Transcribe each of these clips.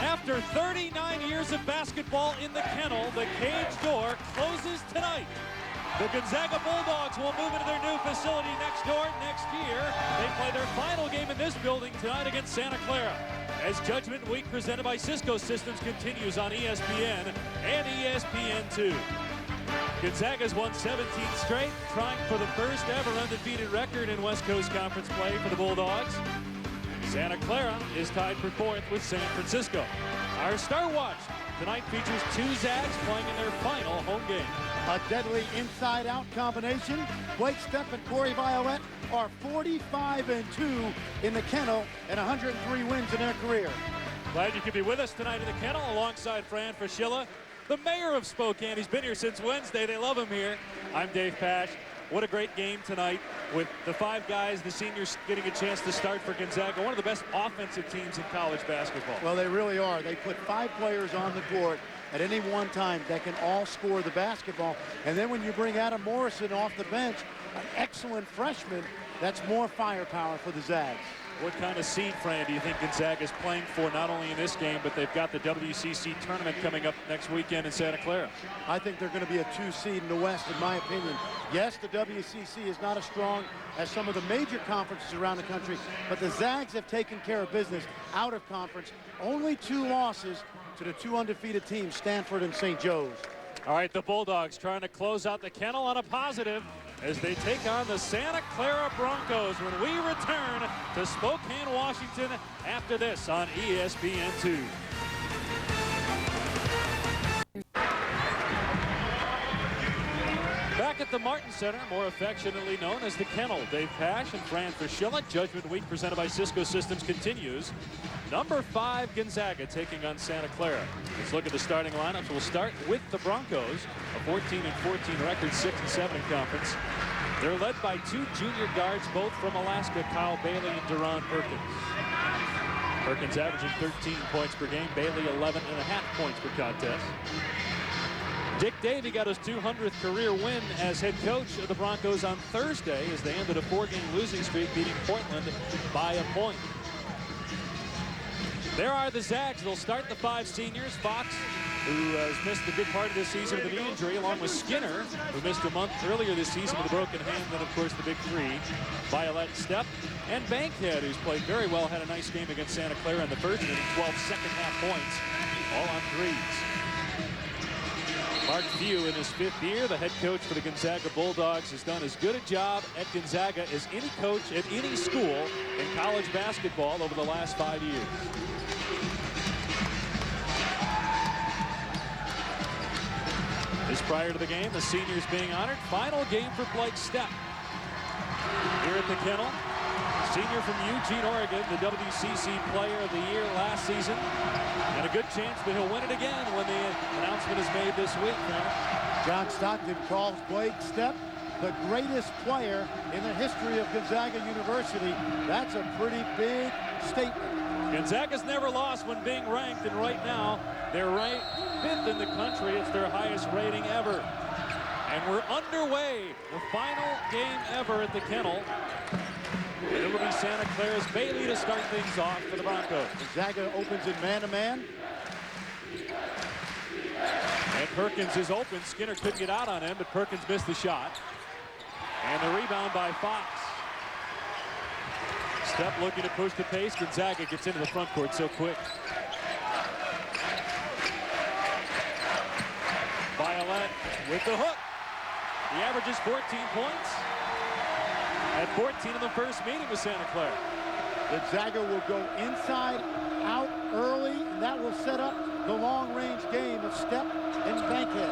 After 39 years of basketball in the kennel, the cage door closes tonight. The Gonzaga Bulldogs will move into their new facility next door next year. They play their final game in this building tonight against Santa Clara. As Judgment Week presented by Cisco Systems continues on ESPN and ESPN2. Gonzaga's won 17 straight, trying for the first ever undefeated record in West Coast Conference play for the Bulldogs. Santa Clara is tied for fourth with San Francisco. Our Star Watch tonight features two Zags playing in their final home game. A deadly inside-out combination. Blake Stepp and Corey Violet are 45-2 in the kennel and 103 wins in their career. Glad you could be with us tonight in the kennel alongside Fran Fraschilla, the mayor of Spokane. He's been here since Wednesday. They love him here. I'm Dave Pasch. What a great game tonight with the five guys, the seniors getting a chance to start for Gonzaga. One of the best offensive teams in college basketball. Well, they really are. They put 5 players on the court at any one time that can all score the basketball. And then when you bring Adam Morrison off the bench, an excellent freshman, that's more firepower for the Zags. What kind of seed, Fran, do you think Gonzaga is playing for, not only in this game, but they've got the WCC tournament coming up next weekend in Santa Clara? I think they're going to be a 2 seed in the West, in my opinion. Yes, the WCC is not as strong as some of the major conferences around the country, but the Zags have taken care of business out of conference. Only 2 losses to the 2 undefeated teams, Stanford and St. Joe's. All right, the Bulldogs trying to close out the kennel on a positive as they take on the Santa Clara Broncos when we return to Spokane, Washington after this on ESPN2. Back at the Martin Center, more affectionately known as the Kennel, Dave Pasch and Fran Fraschilla. Judgment Week presented by Cisco Systems continues. Number 5 Gonzaga taking on Santa Clara. Let's look at the starting lineups. We'll start with the Broncos, a 14-14 record, 6-7 in conference. They're led by 2 junior guards, both from Alaska, Kyle Bailey and Deron Perkins. Perkins averaging 13 points per game, Bailey 11.5 points per contest. Dick Davey got his 200th career win as head coach of the Broncos on Thursday as they ended a 4-game losing streak, beating Portland by a point. There are the Zags. They'll start the 5 seniors. Fox, who has missed a good part of this season with a knee injury, along with Skinner, who missed a month earlier this season with a broken hand. Then, of course, the big 3, Violet, Stepp, and Bankhead, who's played very well, had a nice game against Santa Clara in the first inning, 12 second-half points, all on 3s. Mark Few in his 5th year, the head coach for the Gonzaga Bulldogs, has done as good a job at Gonzaga as any coach at any school in college basketball over the last 5 years. Just prior to the game, the seniors being honored. Final game for Blake Stepp here at the Kennel. Senior from Eugene, Oregon, the WCC Player of the Year last season. And a good chance that he'll win it again when the announcement is made this week. John Stockton calls Blake Stepp the greatest player in the history of Gonzaga University. That's a pretty big statement. Gonzaga's never lost when being ranked, and right now they're ranked 5th in the country. It's their highest rating ever. And we're underway. The final game ever at the Kennel. It will be Santa Clara's Bailey to start things off for the Broncos. Gonzaga opens in man-to-man. And Perkins is open. Skinner couldn't get out on him, but Perkins missed the shot. And the rebound by Fox. Stepp looking to push the pace. Gonzaga gets into the front court so quick. Violet with the hook. He averages 14 points. At 14 in the first meeting with Santa Clara. Gonzaga will go inside out early, and that will set up the long-range game of Stepp and Bankhead.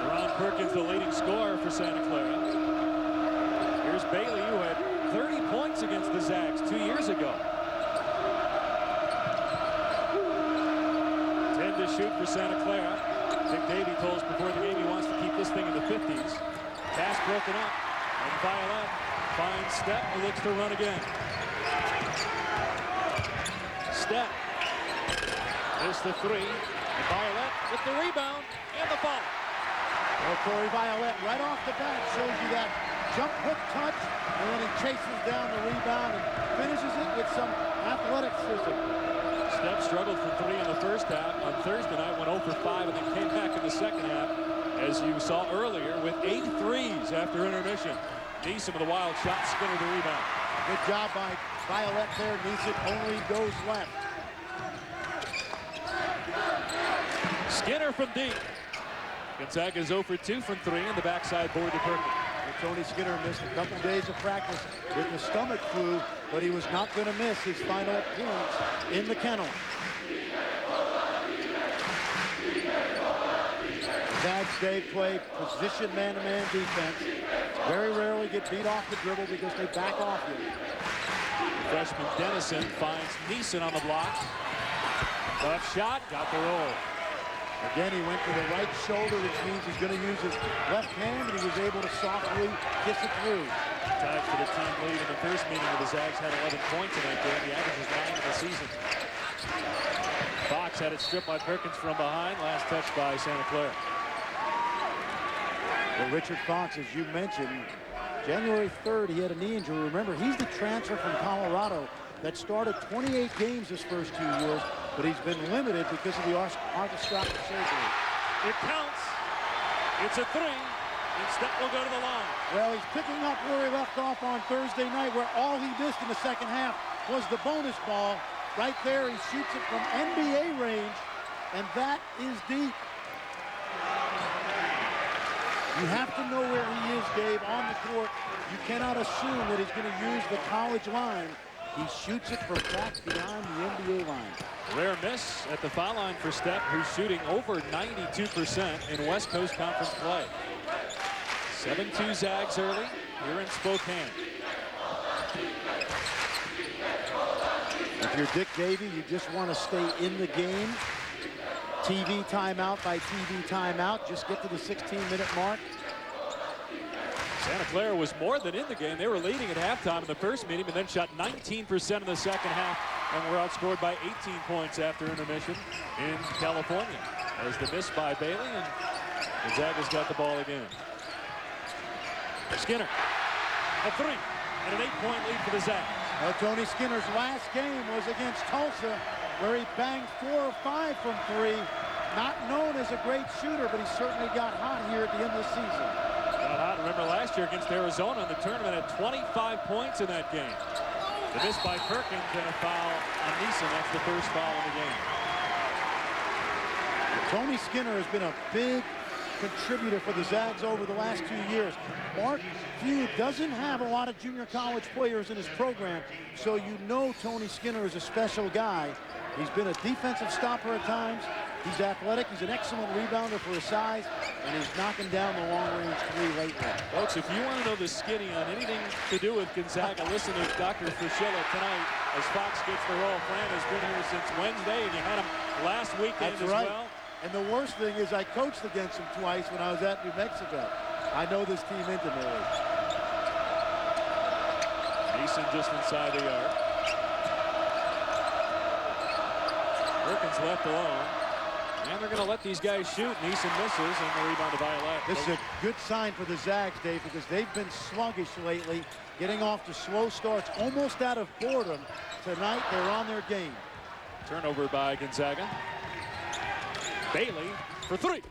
Deron Perkins, the leading scorer for Santa Clara. Here's Bailey, who had 30 points against the Zags 2 years ago. 10 to shoot for Santa Clara. Dick Davey told us before the game he wants to keep this thing in the 50s. Pass broken up. And Violet finds Stepp, who looks to run again. Stepp missed the 3. And Violet with the rebound and the foul. Well, Corey Violet right off the bat shows you that jump hook touch, and then he chases down the rebound and finishes it with some athleticism. Steph struggled for 3 in the first half. On Thursday night, went 0 for 5 and then came back in the second half, as you saw earlier, with 8 threes after intermission. Neeson with a wild shot, Skinner the rebound. Good job by Violet there. Neeson only goes left. Skinner from deep. Gonzaga's 0 for 2 from 3 in the backside board to Perkins. Tony Skinner missed a couple days of practice with the stomach flu, but he was not going to miss his final appearance in the kennel. Zags Dave play position man-to-man defense. Very rarely get beat off the dribble because they back off you. Freshman Dennison finds Neeson on the block. Left shot, got the roll. Again, he went to the right shoulder, which means he's going to use his left hand, and he was able to softly kiss it through. Tied for the team lead in the first meeting of the Zags, had 11 points in that game. The average is 9 in the season. Fox had it stripped by Perkins from behind. Last touch by Santa Clara. Well, Richard Fox, as you mentioned, January 3rd, he had a knee injury. Remember, he's the transfer from Colorado that started 28 games his first 2 years, but he's been limited because of the arthroscopic surgery. It counts. It's a 3. And Steph will go to the line. Well, he's picking up where he left off on Thursday night, where all he missed in the second half was the bonus ball. Right there, he shoots it from NBA range, and that is deep. You have to know where he is, Dave, on the court. You cannot assume that he's going to use the college line. He shoots it from back behind the NBA line. Rare miss at the foul line for Steph, who's shooting over 92% in West Coast Conference play. 7-2 Zags early here in Spokane. If you're Dick Davey, you just want to stay in the game. TV timeout by TV timeout. Just get to the 16-minute mark. Santa Clara was more than in the game. They were leading at halftime in the first meeting, and then shot 19% in the second half, and were outscored by 18 points after intermission in California. As the miss by Bailey, and Gonzaga's got the ball again. Skinner, a 3, and an 8-point lead for the Zags. Well, Tony Skinner's last game was against Tulsa, where he banged 4 or 5 from 3. Not known as a great shooter, but he certainly got hot here at the end of the season. Got hot. Remember last year against Arizona in the tournament, had 25 points in that game. The miss by Perkins and a foul on Neeson. That's the first foul in the game. Tony Skinner has been a big contributor for the Zags over the last 2 years. Mark Few doesn't have a lot of junior college players in his program, so you know Tony Skinner is a special guy. He's been a defensive stopper at times. He's athletic. He's an excellent rebounder for his size, and he's knocking down the long-range 3 lately. Folks, if you want to know the skinny on anything to do with Gonzaga, listen to Dr. Fraschilla tonight as Fox gets the roll. Fran has been here since Wednesday, and you had him last weekend as well. And the worst thing is I coached against him twice when I was at New Mexico. I know this team intimately. Neeson just inside the arc. Perkins left alone. And they're going to let these guys shoot. Neeson misses, and the rebound to Violet. This is a good sign for the Zags, Dave, because they've been sluggish lately, getting off to slow starts, almost out of boredom. Tonight, they're on their game. Turnover by Gonzaga. Bailey for 3.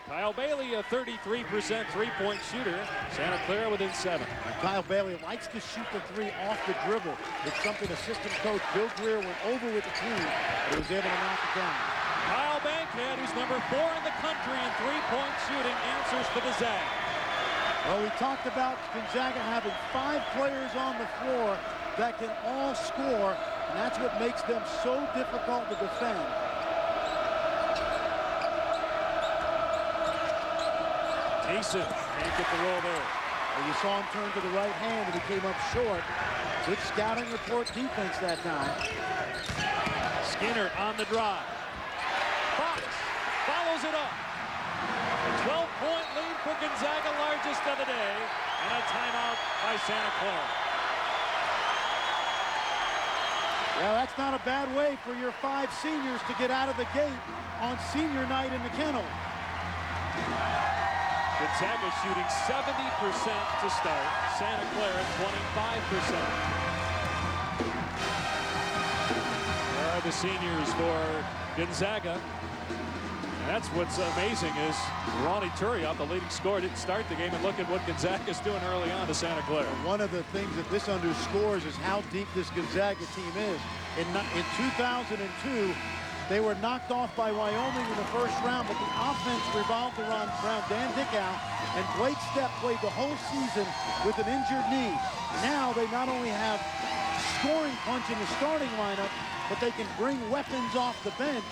Kyle Bailey, a 33% three-point shooter. Santa Clara within 7. And Kyle Bailey likes to shoot the 3 off the dribble. It's something assistant coach Bill Greer went over with the team, but he was able to knock it down. Kyle Bankhead, who's number 4 in the country in three-point shooting, answers for the Zags. Well, we talked about Gonzaga having 5 players on the floor that can all score, and that's what makes them so difficult to defend. Neeson can't get the roll there. Well, you saw him turn to the right hand, and he came up short. Good scouting report defense that time. Skinner on the drive. Fox follows it up. A 12-point lead for Gonzaga, largest of the day, and a timeout by Santa Clara. Yeah, that's not a bad way for your 5 seniors to get out of the gate on senior night in the kennel. Gonzaga shooting 70% to start. Santa Clara 25%. There are the seniors for Gonzaga. And that's what's amazing is Ronnie Turioff, the leading scorer, didn't start the game. And look at what Gonzaga's doing early on to Santa Clara. One of the things that this underscores is how deep this Gonzaga team is. In 2002, they were knocked off by Wyoming in the first round, but the offense revolved around Dan Dickau, and Blake Stepp played the whole season with an injured knee. Now they not only have scoring punch in the starting lineup, but they can bring weapons off the bench,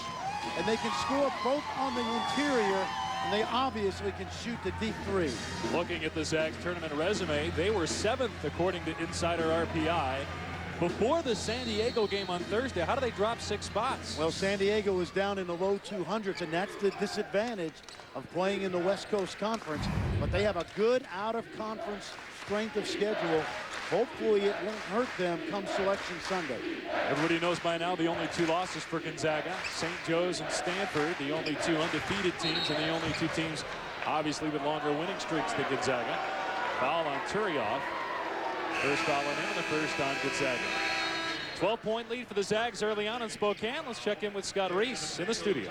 and they can score both on the interior, and they obviously can shoot the deep three. Looking at the Zags tournament resume, they were 7th according to Insider RPI. Before the San Diego game on Thursday, how do they drop 6 spots? Well, San Diego is down in the low 200s, and that's the disadvantage of playing in the West Coast Conference. But they have a good out-of-conference strength of schedule. Hopefully it won't hurt them come Selection Sunday. Everybody knows by now the only 2 losses for Gonzaga. St. Joe's and Stanford, the only 2 undefeated teams, and the only 2 teams obviously with longer winning streaks than Gonzaga. Foul on Turioff. First foul on him and the first on Gonzaga. 12-point lead for the Zags early on in Spokane. Let's check in with Scott Reese in the studio.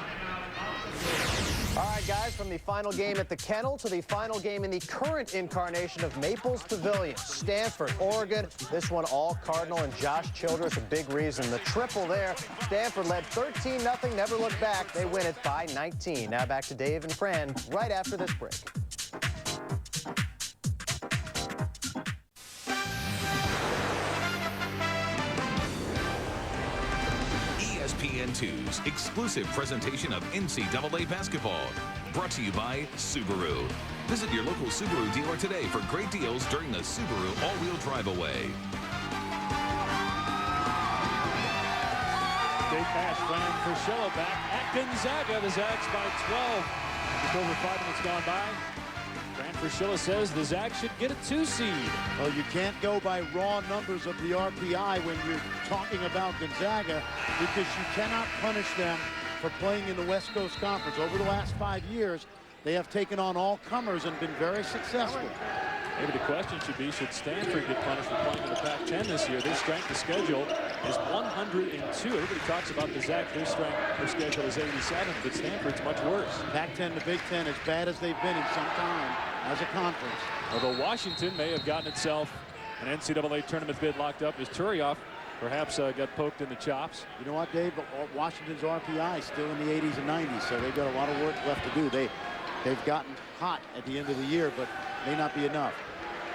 All right, guys, from the final game at the Kennel to the final game in the current incarnation of Maples Pavilion. Stanford, Oregon. This one all Cardinal and Josh Childress, a big reason. The triple there. Stanford led 13-0, never looked back. They win it by 19. Now back to Dave and Fran right after this break. ESPN2's exclusive presentation of NCAA basketball. Brought to you by Subaru. Visit your local Subaru dealer today for great deals during the Subaru all-wheel drive away. Dave Pash, Fran Fraschilla back at Gonzaga. The Zags by 12. Just over 5 minutes gone by. Fran Fraschilla says the Zags should get a 2 seed. Well, you can't go by raw numbers of the RPI when you're talking about Gonzaga, because you cannot punish them for playing in the West Coast Conference. Over the last 5 years, they have taken on all comers and been very successful. Maybe the question should be, should Stanford get punished for playing in the Pac-10 this year? Their strength of schedule is 102. Everybody talks about the Zags. Their strength of schedule is 87, but Stanford's much worse. Pac-10 to Big Ten, as bad as they've been in some time as a conference. Although Washington may have gotten itself an NCAA tournament bid locked up, as Turioff perhaps got poked in the chops. You know what, Dave? Washington's RPI is still in the 80s and 90s, so they've got a lot of work left to do. They've gotten hot at the end of the year, but may not be enough.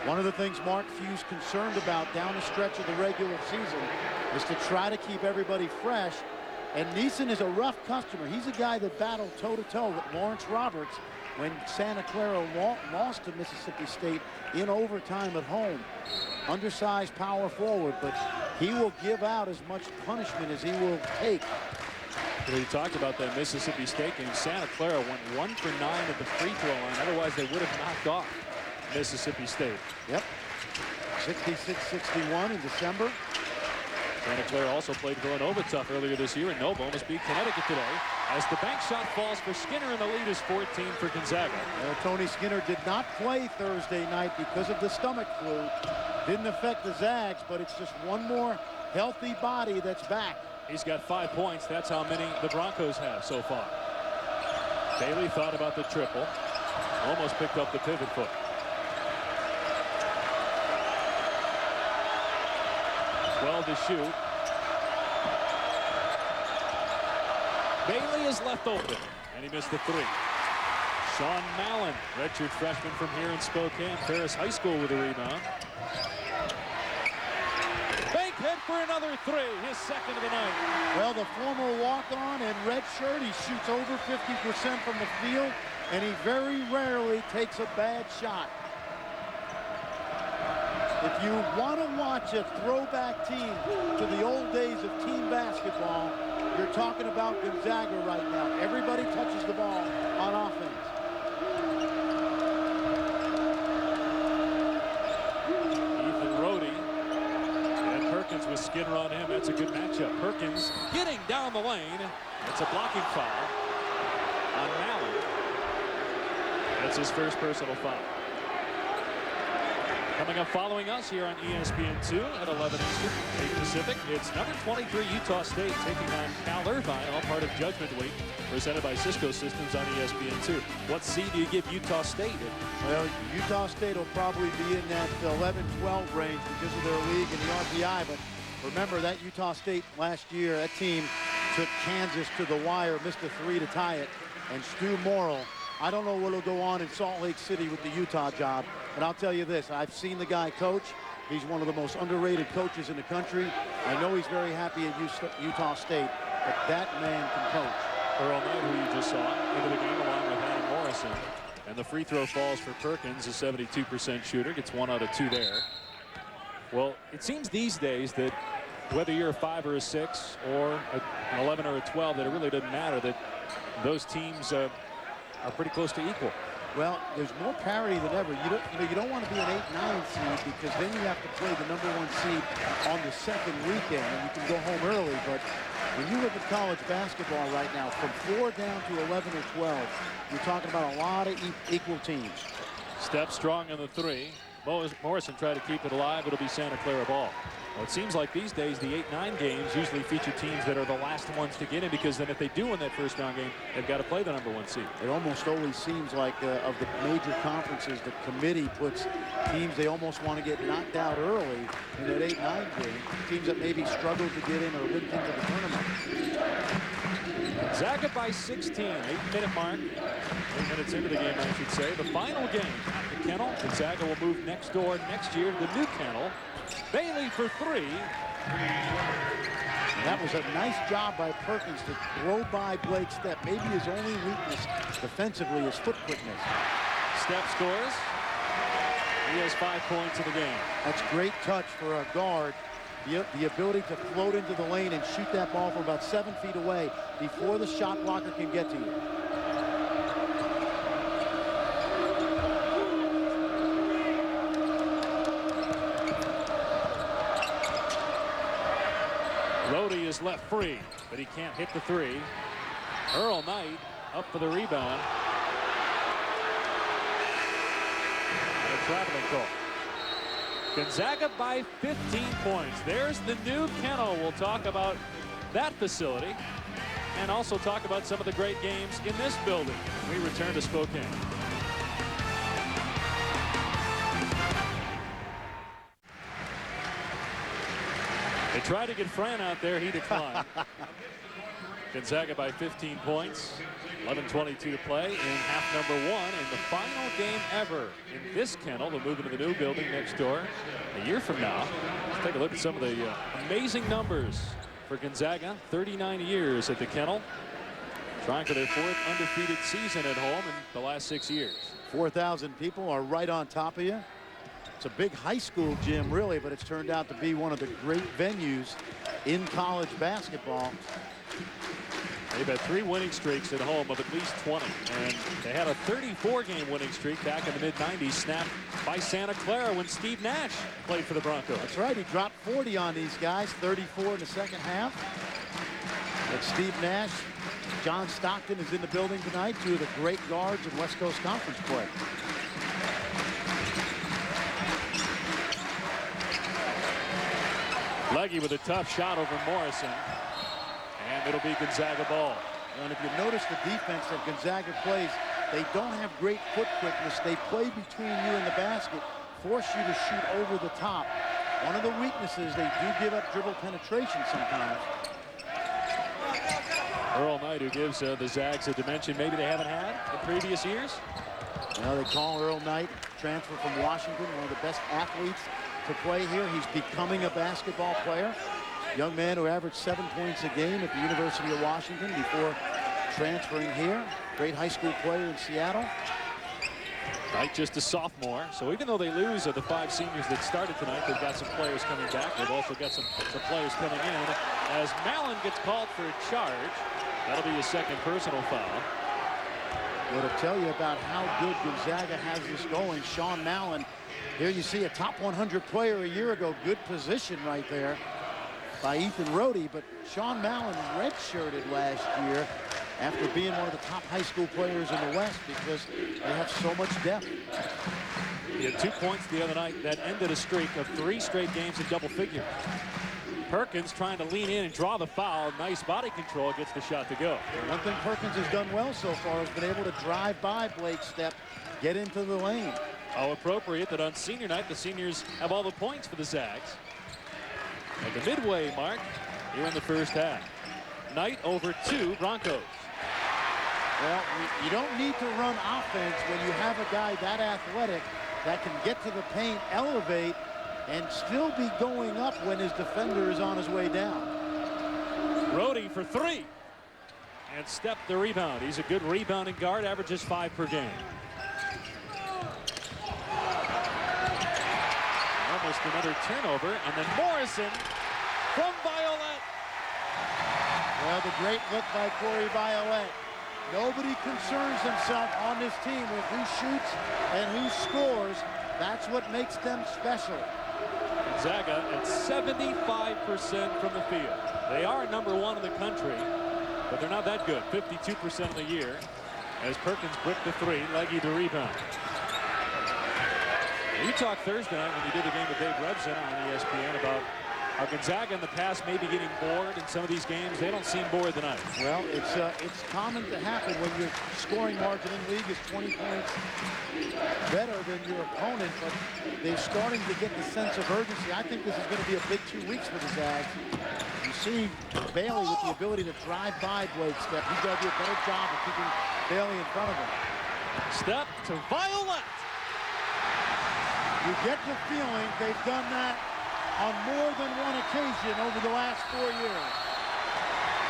One of the things Mark Few's concerned about down the stretch of the regular season is to try to keep everybody fresh. And Neeson is a rough customer. He's a guy that battled toe-to-toe with Lawrence Roberts when Santa Clara lost to Mississippi State in overtime at home. Undersized power forward, but he will give out as much punishment as he will take. Well, you talked about that Mississippi State game. Santa Clara went 1 for 9 at the free throw line. Otherwise, they would have knocked off Mississippi State. Yep. 66-61 in December. Santa Clara also played Villanova tough earlier this year, and Nova almost beat Connecticut today as the bank shot falls for Skinner, and the lead is 14 for Gonzaga. Tony Skinner did not play Thursday night because of the stomach flu. Didn't affect the Zags, but it's just one more healthy body that's back. He's got 5 points. That's how many the Broncos have so far. Bailey thought about the triple. Almost picked up the pivot foot. Well to shoot. Bailey is left open, and he missed the 3. Sean Mallon, redshirt freshman from here in Spokane, Ferris High School, with a rebound. Bankhead for another 3, his second of the night. Well, the former walk-on in red shirt, he shoots over 50% from the field, and he very rarely takes a bad shot. If you want to watch a throwback team to the old days of team basketball, you're talking about Gonzaga right now. Everybody touches the ball on offense. Ethan Rhodey and Perkins with Skinner on him. That's a good matchup. Perkins getting down the lane. It's a blocking foul on Mallon. That's his first personal foul. Coming up following us here on ESPN2 at 11 Eastern, 8 Pacific, it's number 23 Utah State taking on Cal Irvine, all part of Judgment Week, presented by Cisco Systems on ESPN2. What seed do you give Utah State? Well, Utah State will probably be in that 11-12 range because of their league and the RPI. But remember that Utah State last year, that team took Kansas to the wire, missed a 3 to tie it. And Stu Morrill, I don't know what will go on in Salt Lake City with the Utah job, but I'll tell you this, I've seen the guy coach. He's one of the most underrated coaches in the country. I know he's very happy at Utah State, but that man can coach. Earl Knight, who you just saw, into the game along with Adam Morrison. And the free throw falls for Perkins, a 72% shooter, gets 1 out of 2 there. Well, it seems these days that whether you're a 5 or a 6 or an 11 or a 12, that it really doesn't matter, that those teams are pretty close to equal. Well, there's more parity than ever. You don't want to be an 8-9 seed because then you have to play the number 1 seed on the second weekend and you can go home early. But when you look at college basketball right now, from 4 down to 11 or 12, you're talking about a lot of equal teams. Step strong on the 3. Morrison tried to keep it alive. It'll be Santa Clara ball. Well, it seems like these days the 8-9 games usually feature teams that are the last ones to get in, because then if they do win that first round game, they've got to play the number 1 seed. It almost always seems like of the major conferences, the committee puts teams they almost want to get knocked out early in that 8-9 game. Teams that maybe struggle to get in or win into the tournament. Gonzaga by 16, 8-minute mark. 8 minutes into the game, I should say. The final game at the Kennel. Gonzaga will move next door next year to the new Kennel. Bailey for 3. That was a nice job by Perkins to throw by Blake Stepp. Maybe his only weakness defensively is foot quickness. Stepp scores. He has 5 points in the game. That's great touch for a guard. The ability to float into the lane and shoot that ball from about 7 feet away before the shot blocker can get to you. Rhodey is left free, but he can't hit the 3. Earl Knight up for the rebound. And a traveling call. Gonzaga by 15 points. There's the new Kennel. We'll talk about that facility and also talk about some of the great games in this building. We return to Spokane. They tried to get Fran out there. He declined. Gonzaga by 15 points. 11:22 to play in half number 1, and the final game ever in this Kennel. They'll move into the new building next door a year from now. Let's take a look at some of the amazing numbers for Gonzaga. 39 years at the Kennel, trying for their 4th undefeated season at home in the last 6 years. 4,000 people are right on top of you. It's a big high school gym, really, but it's turned out to be one of the great venues in college basketball. They've had 3 winning streaks at home of at least 20, and they had a 34-game winning streak back in the mid-90s, snapped by Santa Clara when Steve Nash played for the Broncos. That's right. He dropped 40 on these guys, 34 in the second half. But Steve Nash, John Stockton is in the building tonight, 2 of the great guards in West Coast Conference play. Leggy with a tough shot over Morrison. And it'll be Gonzaga ball. And if you notice the defense that Gonzaga plays, they don't have great foot quickness. They play between you and the basket, force you to shoot over the top. One of the weaknesses, they do give up dribble penetration sometimes. Earl Knight, who gives the Zags a dimension maybe they haven't had in previous years. Well, they call Earl Knight, transfer from Washington, one of the best athletes to play here. He's becoming a basketball player. Young man who averaged 7 points a game at the University of Washington before transferring here. Great high school player in Seattle. Knight just a sophomore, so even though they lose the 5 seniors that started tonight, they've got some players coming back. They've also got some players coming in. As Mallon gets called for a charge, that'll be his 2nd personal foul. Well, to tell you about how good Gonzaga has this going, Sean Mallon. Here you see a top 100 player a year ago. Good position right there by Ethan Rhodey, but Sean Mallon redshirted last year after being one of the top high school players in the West because they have so much depth. He had 2 points the other night that ended a streak of 3 straight games in double figures. Perkins trying to lean in and draw the foul. Nice body control, gets the shot to go. One thing Perkins has done well so far has been able to drive by Blake Stepp, get into the lane. How appropriate that on senior night, the seniors have all the points for the Zags. At the midway mark here in the first half. Knight over 2 Broncos. Well, you don't need to run offense when you have a guy that athletic that can get to the paint, elevate, and still be going up when his defender is on his way down. Brody for 3. And Stepp the rebound. He's a good rebounding guard, averages 5 per game. Almost another turnover, and then Morrison from Violette. Well, the great look by Corey Violette. Nobody concerns himself on this team with who shoots and who scores. That's what makes them special. Gonzaga at 75% from the field. They are #1 in the country, but they're not that good. 52% of the year as Perkins bricked the 3, Leggy the rebound. You talked Thursday night when you did the game with Dave Rebson on ESPN about how Gonzaga in the past may be getting bored in some of these games. They don't seem bored tonight. Well, it's common to happen when your scoring margin in the league is 20 points better than your opponent, but they're starting to get the sense of urgency. I think this is going to be a big 2 weeks for the Zags. You see Bailey with the ability to drive by Blake Stepp. He's got to do a better job of keeping Bailey in front of him. Stepp to Violette. You get the feeling they've done that on more than one occasion over the last 4 years.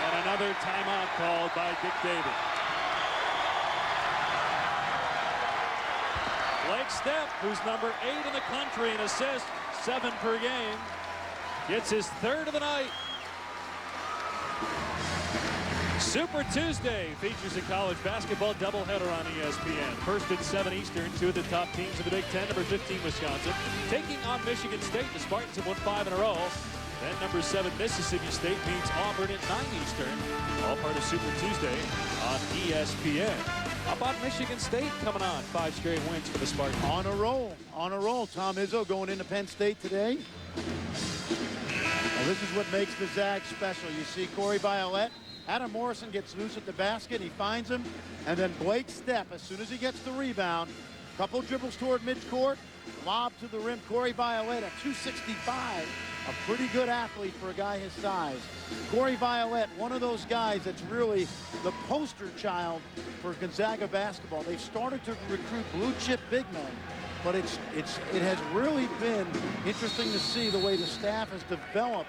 And another timeout called by Dick David. Blake Stepp, who's #8 in the country in assists, 7 per game, gets his 3rd of the night. Super Tuesday features a college basketball doubleheader on ESPN. First at 7 Eastern, 2 of the top teams in the Big Ten. #15 Wisconsin taking on Michigan State. The Spartans have won 5 in a row. Then #7 Mississippi State meets Auburn at 9 Eastern. All part of Super Tuesday on ESPN. How about Michigan State coming on? 5 straight wins for the Spartans. On a roll. Tom Izzo going into Penn State today. Well, this is what makes the Zags special. You see Corey Violette. Adam Morrison gets loose at the basket. He finds him. And then Blake Stepp, as soon as he gets the rebound, couple dribbles toward midcourt, lob to the rim. Corey Violette at 265. A pretty good athlete for a guy his size. Corey Violette, one of those guys that's really the poster child for Gonzaga basketball. They've started to recruit blue chip big men, but it has really been interesting to see the way the staff has developed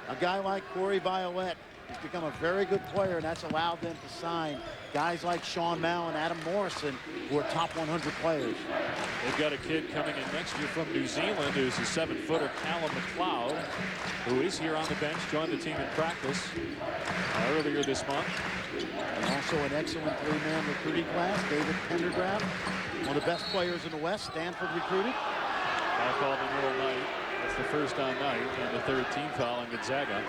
a guy like Corey Violette. He's become a very good player, and that's allowed them to sign guys like Sean Mao and Adam Morrison, who are top 100 players. They've got a kid coming in next year from New Zealand who's a 7-footer, Callum McLeod, who is here on the bench, joined the team in practice earlier this month. And also an excellent 3-man recruiting class, David Pendergraft, one of the best players in the West, Stanford recruited. Foul called in Earl Knight. That's the first on Knight and the 3rd team foul on Gonzaga.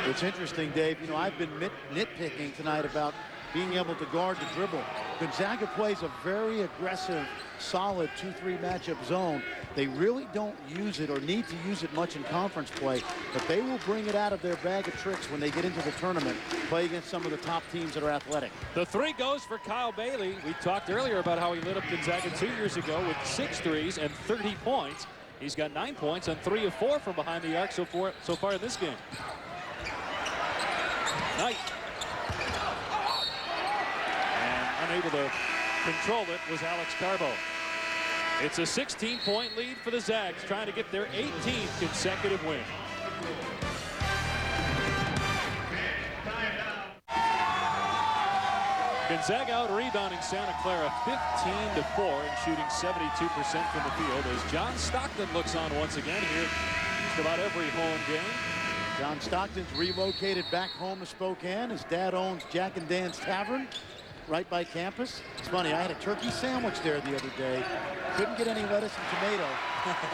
It's interesting, Dave. You know, I've been nitpicking tonight about being able to guard the dribble. Gonzaga plays a very aggressive, solid 2-3 matchup zone. They really don't use it or need to use it much in conference play, but they will bring it out of their bag of tricks when they get into the tournament, play against some of the top teams that are athletic. The 3 goes for Kyle Bailey. We talked earlier about how he lit up Gonzaga 2 years ago with 6 threes and 30 points. He's got 9 points on 3 of 4 from behind the arc so far in this game. Knight. And unable to control it was Alex Carbo. It's a 16-point lead for the Zags, trying to get their 18th consecutive win. Gonzaga out rebounding Santa Clara 15-4 and shooting 72% from the field as John Stockton looks on once again here just about every home game. John Stockton's relocated back home to Spokane. His dad owns Jack and Dan's Tavern right by campus. It's funny, I had a turkey sandwich there the other day. Couldn't get any lettuce and tomato.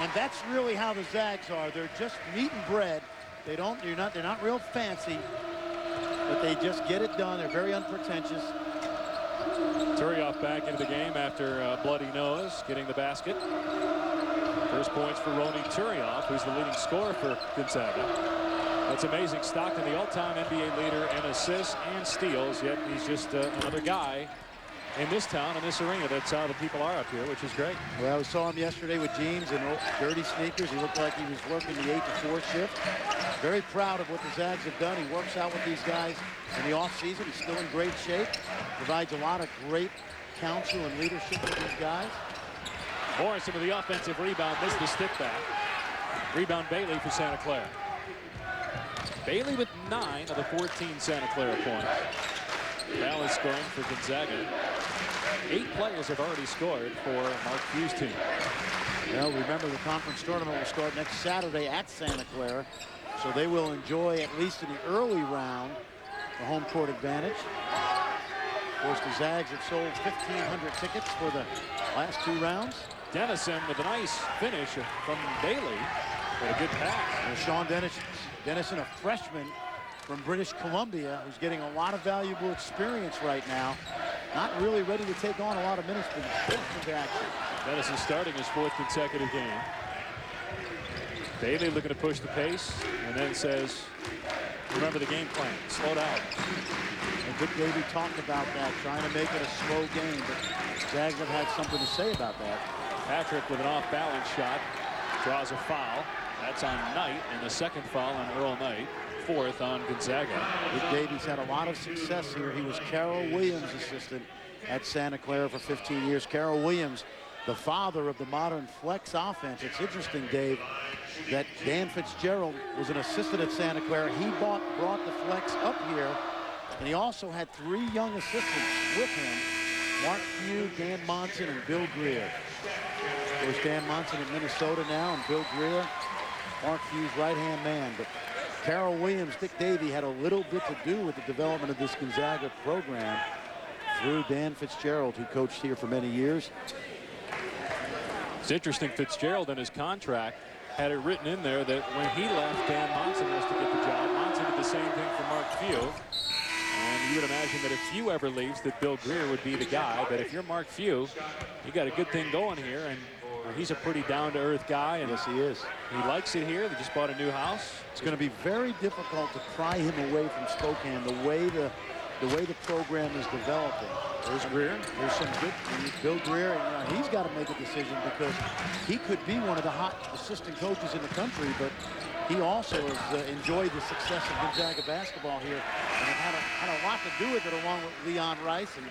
And that's really how the Zags are. They're just meat and bread. They're not real fancy. but they just get it done. They're very unpretentious. Turioff back into the game after a bloody nose, getting the basket. First points for Ronny Turioff, who's the leading scorer for Gonzaga. That's amazing. Stockton, the all-time NBA leader in assists and steals, yet he's just another guy in this town, in this arena. That's how the people are up here, which is great. Well, we saw him yesterday with jeans and dirty sneakers. He looked like he was working the 8 to 4 shift. Very proud of what the Zags have done. He works out with these guys in the offseason. He's still in great shape. Provides a lot of great counsel and leadership for these guys. Morrison with the offensive rebound, missed the stick back. Rebound Bailey for Santa Clara. Bailey with 9 of the 14 Santa Clara points. Dallas scoring for Gonzaga. 8 players have already scored for Mark Few's team. Well, remember the conference tournament will start next Saturday at Santa Clara, so they will enjoy, at least in the early round, the home court advantage. Of course, the Zags have sold 1,500 tickets for the last 2 rounds. Dennison with a nice finish from Bailey. With a good pass. And Sean Dennison, a freshman from British Columbia, who's getting a lot of valuable experience right now. Not really ready to take on a lot of minutes, but he's into action. Dennison starting his 4th consecutive game. Bailey looking to push the pace, and then says, remember the game plan, slow down. And Dick Davey talked about that, trying to make it a slow game, but Zags have had something to say about that. Patrick with an off-balance shot, draws a foul. That's on Knight, and the second foul on Earl Knight. 4th on Gonzaga. Dick Davies had a lot of success here. He was Carol Williams' assistant at Santa Clara for 15 years. Carol Williams, the father of the modern flex offense. It's interesting, Dave, that Dan Fitzgerald was an assistant at Santa Clara. He brought the flex up here, and he also had 3 young assistants with him: Mark Few, Dan Monson, and Bill Greer. Of course, Dan Monson in Minnesota now, and Bill Greer, Mark Few's right-hand man. But Carol Williams, Dick Davey had a little bit to do with the development of this Gonzaga program through Dan Fitzgerald, who coached here for many years. It's interesting, Fitzgerald in his contract had it written in there that when he left, Dan Monson was to get the job. Monson did the same thing for Mark Few. And you would imagine that if Few ever leaves, that Bill Greer would be the guy. But if you're Mark Few, you got a good thing going here, and he's a pretty down-to-earth guy. And yes, he is. He likes it here. They just bought a new house. It's going to be very difficult to pry him away from Spokane the way the program is developing. There's Greer. There's some good. Bill Greer, he's got to make a decision, because he could be one of the hot assistant coaches in the country, but he also has enjoyed the success of Gonzaga basketball here, and had a lot to do with it, along with Leon Rice and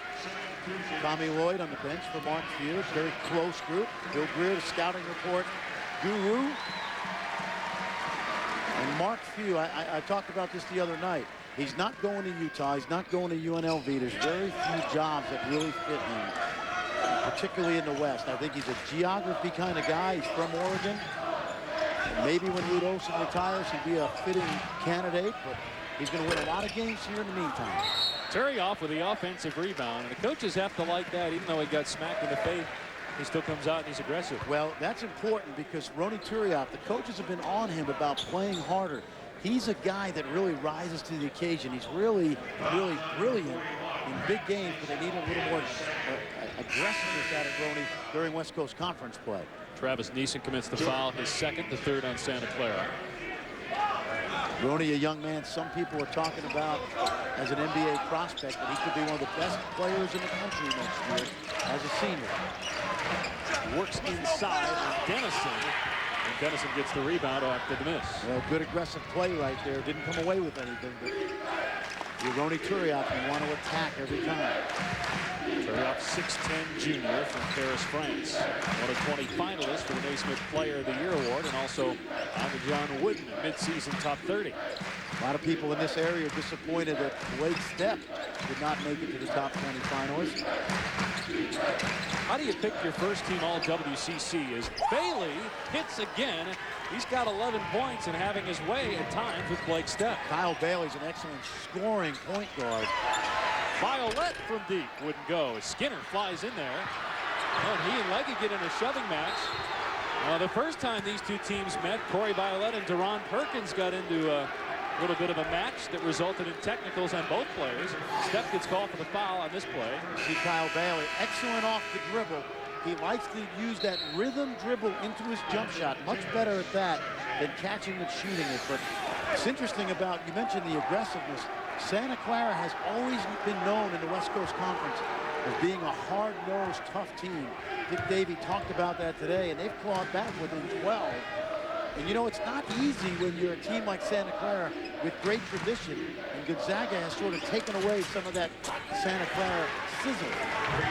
Tommy Lloyd on the bench for Mark Few. Very close group. Bill Greer, the scouting report guru. And Mark Few, I talked about this the other night. He's not going to Utah. He's not going to UNLV. There's very few jobs that really fit him, particularly in the West. I think he's a geography kind of guy. He's from Oregon. And maybe when Lute Olson retires, he'd be a fitting candidate, but he's going to win a lot of games here in the meantime. Turioff with the offensive rebound, and the coaches have to like that. Even though he got smacked in the face, he still comes out and he's aggressive. Well, that's important, because Ronny Turioff, the coaches have been on him about playing harder. He's a guy that really rises to the occasion. He's really, really brilliant in big games, but they need a little more aggressiveness out of Ronny during West Coast Conference play. Travis Neeson commits the foul, his 2nd, the 3rd on Santa Clara. Ronny, a young man some people are talking about as an NBA prospect, but he could be one of the best players in the country next year as a senior. Works inside on Dennison, and Dennison gets the rebound after the miss. Well, good aggressive play right there. Didn't come away with anything, but Ronny Turioff, you want to attack every time. Turioff, 6'10" junior from Paris, France. One of 20 finalists for the Naismith Player of the Year award, and also on the John Wooden mid-season top 30. A lot of people in this area are disappointed that Blake Stepp did not make it to the top 20 finalists. How do you pick your first team all-WCC? As Bailey hits again, he's got 11 points and having his way at times with Blake Stepp. Kyle Bailey's an excellent scoring point guard. Violette from deep wouldn't go. Skinner flies in there. And he and Legge get in a shoving match. The first time these two teams met, Corey Violette and Deron Perkins got into a A little bit of a match that resulted in technicals on both players. Steph gets called for the foul on this play. See Kyle Bailey, excellent off the dribble. He likes to use that rhythm dribble into his jump shot. Much better at that than catching and shooting it. But it's interesting about, you mentioned the aggressiveness. Santa Clara has always been known in the West Coast Conference as being a hard-nosed, tough team. Dick Davey talked about that today, and they've clawed back within 12. And you know, it's not easy when you're a team like Santa Clara with great tradition, and Gonzaga has sort of taken away some of that Santa Clara sizzle.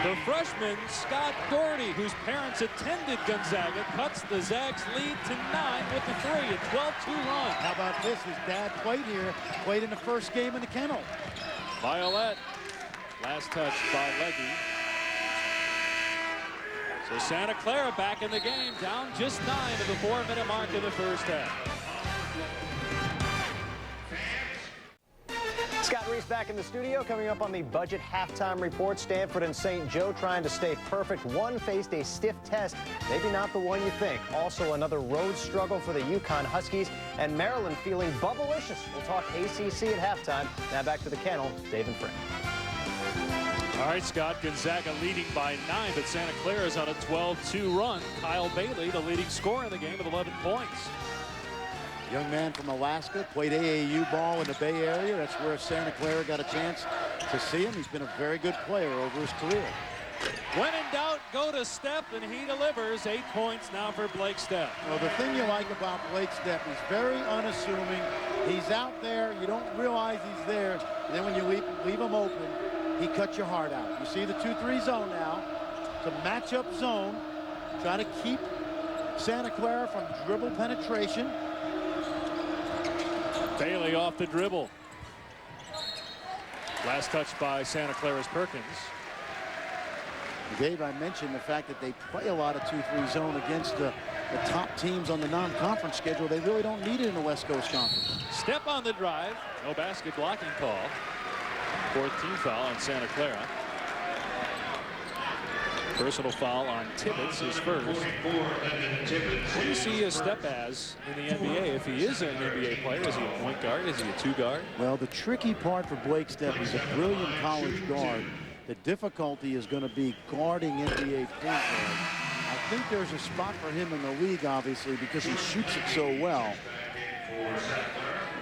The freshman, Scott Doherty, whose parents attended Gonzaga, cuts the Zags lead to 9 with the three, a 12-2 run. How about this? His dad played here, played in the first game in the Kennel. Violet, last touch by Leggy. So Santa Clara back in the game, down just 9 to the 4-minute mark of the first half. Scott Reese back in the studio. Coming up on the budget halftime report, Stanford and St. Joe trying to stay perfect. One faced a stiff test, maybe not the one you think. Also another road struggle for the UConn Huskies, and Maryland feeling bubblicious. We'll talk ACC at halftime. Now back to the Kennel, Dave and Fred. All right, Scott, Gonzaga leading by 9, but Santa Clara is on a 12-2 run. Kyle Bailey, the leading scorer in the game with 11 points. Young man from Alaska, played AAU ball in the Bay Area. That's where Santa Clara got a chance to see him. He's been a very good player over his career. When in doubt, go to Steph, and he delivers. 8 points now for Blake Steph. Well, the thing you like about Blake Steph, he's very unassuming. He's out there. You don't realize he's there. And then when you leave him open, he cuts your heart out. You see the 2-3 zone now. It's a matchup zone. Try to keep Santa Clara from dribble penetration. Bailey off the dribble. Last touch by Santa Clara's Perkins. Dave, I mentioned the fact that they play a lot of 2-3 zone against the top teams on the non-conference schedule. They really don't need it in the West Coast Conference. Step on the drive. No basket blocking call. 14th foul on Santa Clara. Personal foul on Tibbetts, his first. What do you see Steph as in the NBA? If he is an NBA player, is he a point guard? Is he a 2 guard? Well, the tricky part for Blake Steph is a brilliant college guard. The difficulty is going to be guarding NBA point guard. I think there's a spot for him in the league, obviously, because he shoots it so well.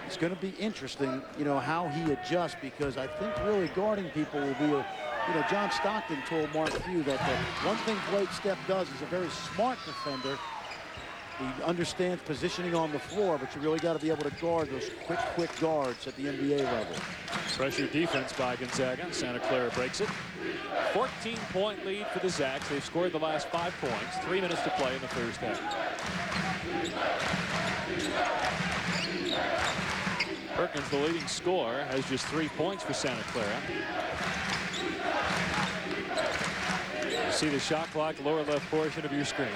It's going to be interesting, you know, how he adjusts, because I think really guarding people will be a, you know, John Stockton told Mark Few that the one thing Blake Steph does is a very smart defender. He understands positioning on the floor, but you really got to be able to guard those quick guards at the NBA level. Pressure defense by Gonzaga. Santa Clara breaks it. 14-point lead for the Zags. They've scored the last 5 points. 3 minutes to play in the first half. Perkins, the leading scorer, has just 3 points for Santa Clara. You see the shot clock, lower left portion of your screen.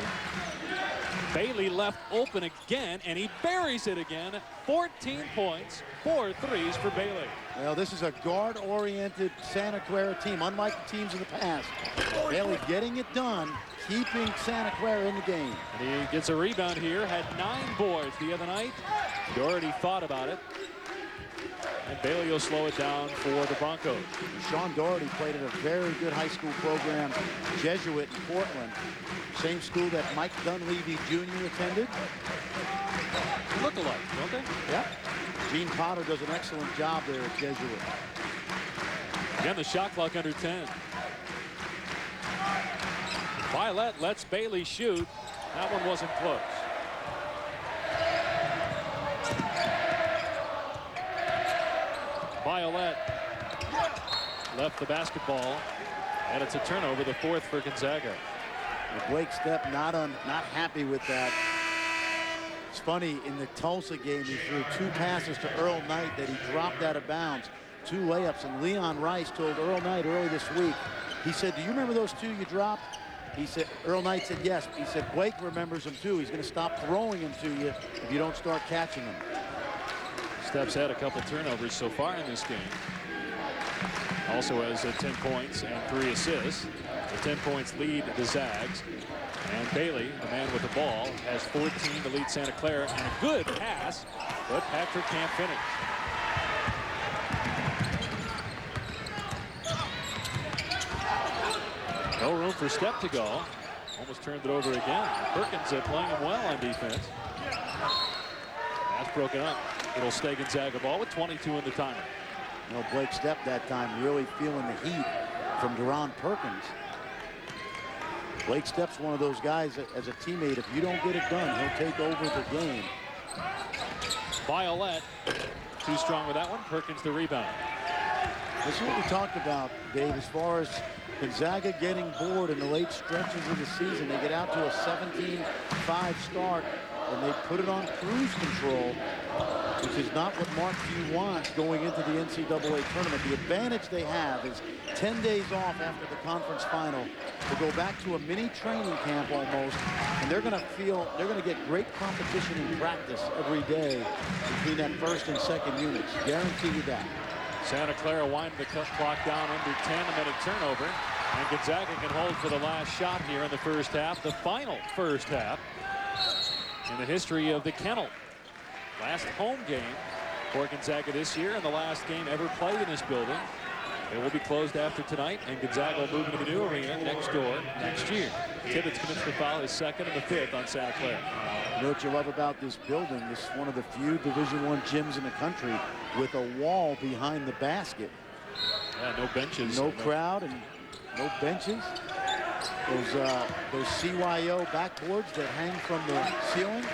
Bailey left open again, and he buries it again. 14 points, 4 threes for Bailey. Well, this is a guard-oriented Santa Clara team, unlike the teams in the past. Bailey getting it done, keeping Santa Clara in the game. And he gets a rebound here, had 9 boards the other night. Doherty thought about it. And Bailey will slow it down for the Broncos. Sean Doherty played at a very good high school program, Jesuit in Portland. Same school that Mike Dunleavy Jr. attended. Look alike, don't they? Yeah. Gene Potter does an excellent job there at Jesuit. Again, the shot clock under 10. Violet lets Bailey shoot. That one wasn't close. Violet left the basketball, and it's a turnover, the 4th for Gonzaga. And Blake Steph not happy with that. It's funny, in the Tulsa game, he threw 2 passes to Earl Knight that he dropped out of bounds. 2 layups, and Leon Rice told Earl Knight early this week, he said, "Do you remember those 2 you dropped?" He said, Earl Knight said yes. He said, "Blake remembers them too. He's going to stop throwing them to you if you don't start catching them." Steph's had a couple turnovers so far in this game. Also has 10 points and 3 assists. The 10 points lead the Zags. And Bailey, the man with the ball, has 14 to lead Santa Clara, and a good pass, but Patrick can't finish. No room for Stepp to go. Almost turned it over again. Perkins playing him well on defense. That's broken up. It'll stay Gonzaga ball with 22 in the timer. You know, Blake Stepp that time really feeling the heat from Deron Perkins. Blake Stepp's one of those guys that, as a teammate, if you don't get it done, he'll take over the game. Violet, too strong with that one. Perkins the rebound. This is what we talked about, Dave, as far as Gonzaga getting bored in the late stretches of the season. They get out to a 17-5 start, and they put it on cruise control, which is not what Mark Few wants going into the NCAA tournament. The advantage they have is 10 days off after the conference final to go back to a mini training camp almost, and they're going to get great competition in practice every day between that first and second units. Guarantee you that. Santa Clara winding the clock down under 10, a minute turnover. And Gonzaga can hold for the last shot here in the first half, the final first half in the history of the Kennel. Last home game for Gonzaga this year and the last game ever played in this building. It will be closed after tonight, and Gonzaga will move into the new arena next door next year. Tibbetts commits to foul his second and the fifth on Santa Clara. You know what you love about this building? This is one of the few Division I gyms in the country with a wall behind the basket. Yeah, no benches. No crowd and no benches. Those CYO backboards that hang from the ceiling.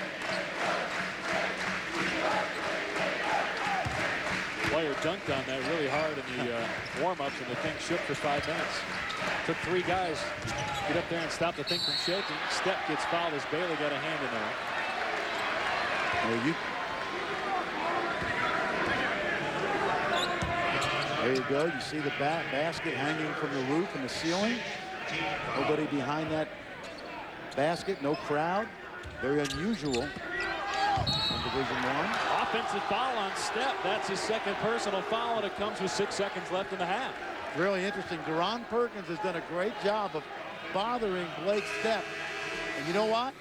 Player dunked on that really hard in the warm-ups, and the thing shook for 5 minutes. Took 3 guys to get up there and stop the thing from shaking. Stepp gets fouled as Bailey got a hand in there. There you go. You see the basket hanging from the roof and the ceiling. Nobody behind that basket. No crowd. Very unusual in Division I. Offensive foul on Stepp. That's his second personal foul, and it comes with 6 seconds left in the half. Really interesting. Deron Perkins has done a great job of bothering Blake Stepp. And you know what?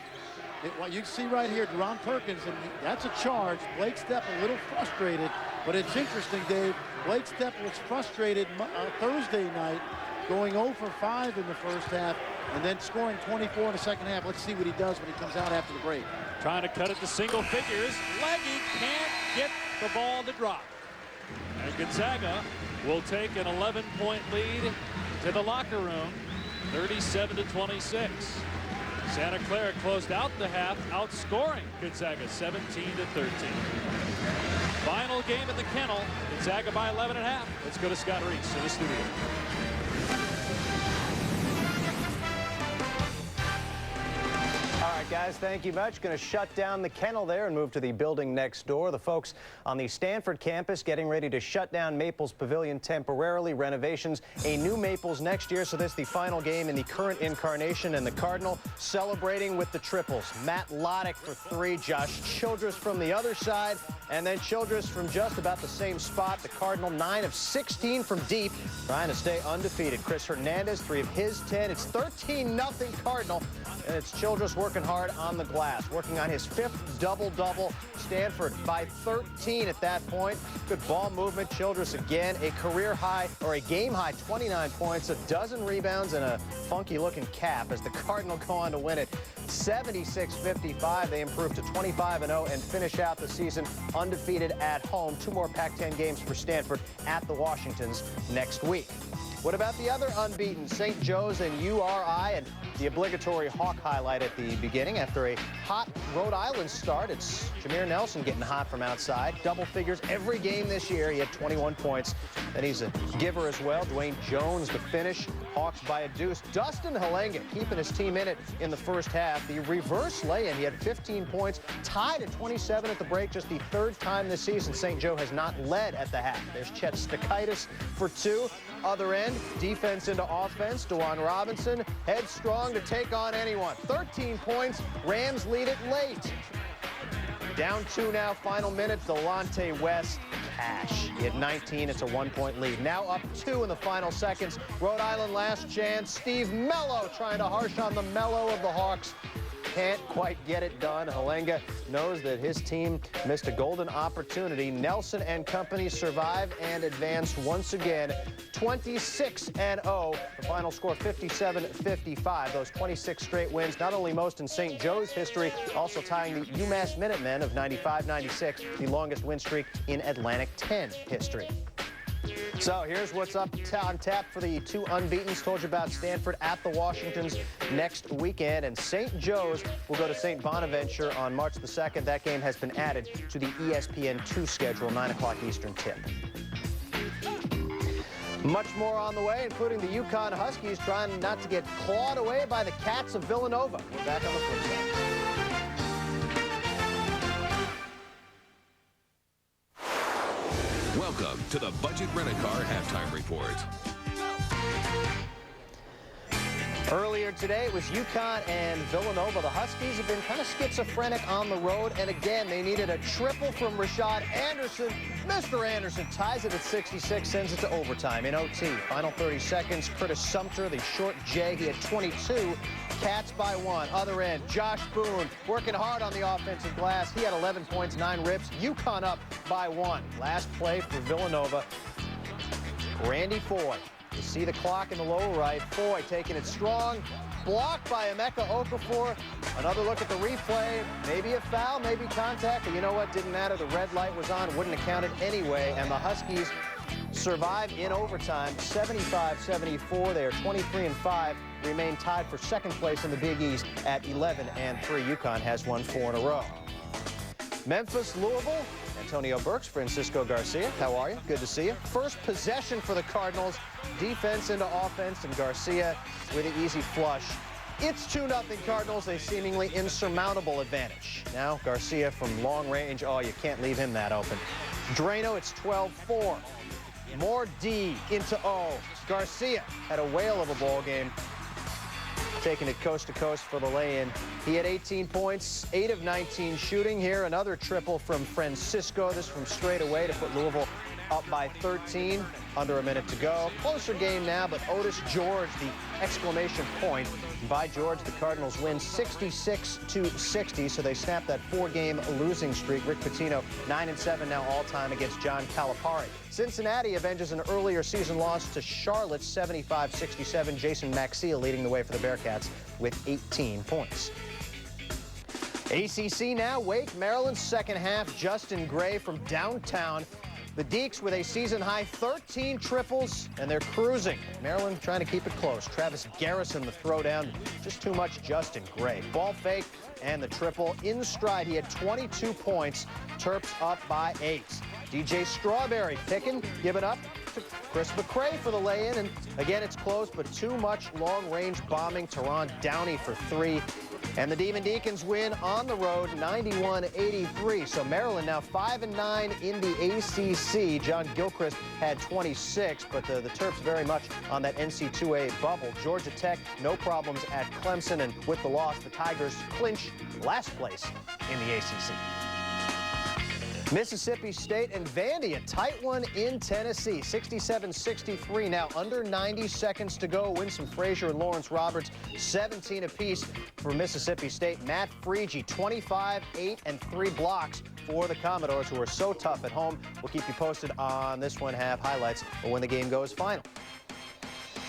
What you see right here, Deron Perkins, and that's a charge. Blake Stepp a little frustrated, but it's interesting, Dave. Blake Stepp was frustrated Thursday night, going 0 for 5 in the first half, and then scoring 24 in the second half. Let's see what he does when he comes out after the break. Trying to cut it to single figures. Leggy can't get the ball to drop. And Gonzaga will take an 11-point lead to the locker room, 37-26. Santa Clara closed out the half, outscoring Gonzaga 17-13. Final game at the Kennel, Gonzaga by 11.5. Let's go to Scott Reese in the studio. All right, guys, thank you much. Going to shut down the Kennel there and move to the building next door. The folks on the Stanford campus getting ready to shut down Maples Pavilion temporarily. Renovations, a new Maples next year. So this is the final game in the current incarnation, and the Cardinal celebrating with the triples. Matt Loddick for 3, Josh Childress from the other side, and then Childress from just about the same spot. The Cardinal 9 of 16 from deep, trying to stay undefeated. Chris Hernandez, 3 of his 10. It's 13-0 Cardinal, and it's Childress working hard on the glass, working on his 5th double-double. Stanford by 13 at that point. Good ball movement. Childress again, a career high, or a game high, 29 points, a dozen rebounds, and a funky-looking cap as the Cardinal go on to win it 76-55. They improve to 25-0 and finish out the season undefeated at home. 2 more Pac-10 games for Stanford at the Washingtons next week. What about the other unbeaten, St. Joe's and URI, and the obligatory Hawk highlight at the beginning? After a hot Rhode Island start, it's Jameer Nelson getting hot from outside. Double figures every game this year. He had 21 points. And he's a giver as well. Dwayne Jones, the finish. Hawks by a deuce. Dustin Halenga keeping his team in it in the first half. The reverse lay-in, he had 15 points, tied at 27 at the break. Just the 3rd time this season St. Joe has not led at the half. There's Chet Stakaitis for 2. Other end, defense into offense. DeJuan Robinson, headstrong to take on anyone. 13 points. Rams lead it late. Down 2 now, final minute. Delonte West, cash. He had 19. It's a 1-point lead. Now up 2 in the final seconds. Rhode Island last chance. Steve Mello trying to harsh on the mellow of the Hawks. can't quite get it done. Halenga knows that his team missed a golden opportunity. Nelson and company survive and advance once again, 26-0. The final score 57-55. Those 26 straight wins, not only most in St. Joe's history, also tying the UMass Minutemen of 95-96, the longest win streak in Atlantic 10 history. So here's what's up on tap for the two unbeatens. Told you about Stanford at the Washingtons next weekend. And St. Joe's will go to St. Bonaventure on March the 2nd. That game has been added to the ESPN2 schedule, 9 o'clock Eastern tip. Much more on the way, including the UConn Huskies trying not to get clawed away by the Cats of Villanova. We're back on the flip side. Welcome to the Budget Rent-A-Car Halftime Report. Earlier today, it was UConn and Villanova. The Huskies have been kind of schizophrenic on the road, and again, they needed a triple from Rashad Anderson. Mr. Anderson ties it at 66, sends it to overtime in OT. Final 30 seconds, Curtis Sumter, the short J, he had 22. Cats by 1. Other end, Josh Boone working hard on the offensive glass. He had 11 points, 9 rips. UConn up by 1. Last play for Villanova. Randy Foy. You see the clock in the lower right. Foy taking it strong. Blocked by Emeka Okafor. Another look at the replay. Maybe a foul, maybe contact. But you know what? Didn't matter. The red light was on. Wouldn't have counted anyway. And the Huskies survive in overtime. 75-74. They are 23-5. Remain tied for second place in the Big East at 11-3. UConn has won 4 in a row. Memphis, Louisville. Antonio Burks, Francisco Garcia. How are you? Good to see you. First possession for the Cardinals. Defense into offense, and Garcia with an easy flush. It's 2-0 Cardinals, a seemingly insurmountable advantage. Now Garcia from long range. Oh, you can't leave him that open. Drano, it's 12-4. More D into O. Garcia had a whale of a ball game, taking it coast to coast for the lay-in. He had 18 points, 8 of 19 shooting. Here, another triple from Francisco. This from straight away to put Louisville up by 13, under a minute to go. Closer game now, but Otis George, the exclamation point. By George, the Cardinals win 66-60, so they snap that 4-game losing streak. Rick Pitino, 9-7 now all-time against John Calipari. Cincinnati avenges an earlier season loss to Charlotte, 75-67. Jason Maxiell leading the way for the Bearcats with 18 points. ACC now, Wake, Maryland, second half. Justin Gray from downtown. The Deacs with a season-high 13 triples, and they're cruising. Maryland trying to keep it close. Travis Garrison, the throwdown, just too much Justin Gray. Ball fake and the triple in stride. He had 22 points. Terps up by 8. DJ Strawberry picking, giving up to Chris McCray for the lay-in. And again, it's close, but too much long-range bombing. Teron Downey for 3. And the Demon Deacons win on the road, 91-83. So Maryland now 5-9 in the ACC. John Gilchrist had 26, but the Terps very much on that NC2A bubble. Georgia Tech, no problems at Clemson. And with the loss, the Tigers clinch last place in the ACC. Mississippi State and Vandy, a tight one in Tennessee, 67-63. Now under 90 seconds to go. Winston Frazier and Lawrence Roberts, 17 apiece for Mississippi State. Matt Freege, 25, 8, and 3 blocks for the Commodores, who are so tough at home. We'll keep you posted on this one half highlights when the game goes final.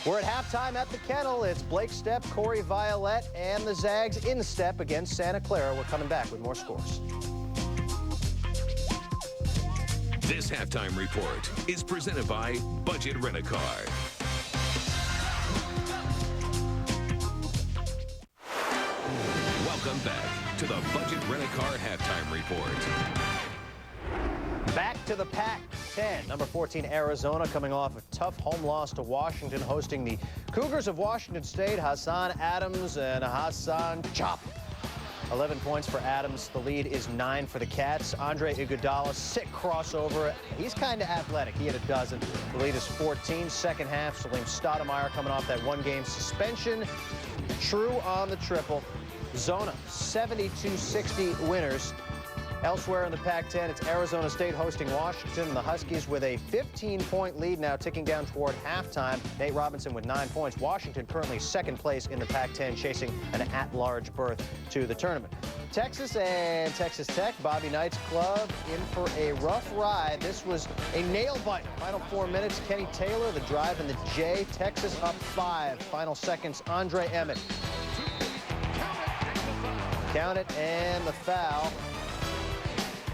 We're at halftime at the Kennel. It's Blake Stepp, Corey Violette, and the Zags in step against Santa Clara. We're coming back with more scores. This halftime report is presented by Budget Rent-A-Car. Welcome back to the Budget Rent-A-Car halftime report. Back to the Pac-10. Number 14, Arizona, coming off a tough home loss to Washington, hosting the Cougars of Washington State. Hassan Adams and Hassan Chop. 11 points for Adams. The lead is 9 for the Cats. Andre Iguodala, sick crossover. He's kind of athletic. He had a dozen. The lead is 14. Second half, Salim Stoudemire coming off that one-game suspension. True on the triple. Zona, 72-60 winners. Elsewhere in the Pac-10, it's Arizona State hosting Washington. The Huskies with a 15-point lead now, ticking down toward halftime. Nate Robinson with 9 points. Washington currently second place in the Pac-10, chasing an at-large berth to the tournament. Texas and Texas Tech, Bobby Knight's club, in for a rough ride. This was a nail-biter. Final 4 minutes, Kenny Taylor, the drive, and the J. Texas up 5. Final seconds, Andre Emmett. Count it, and the foul.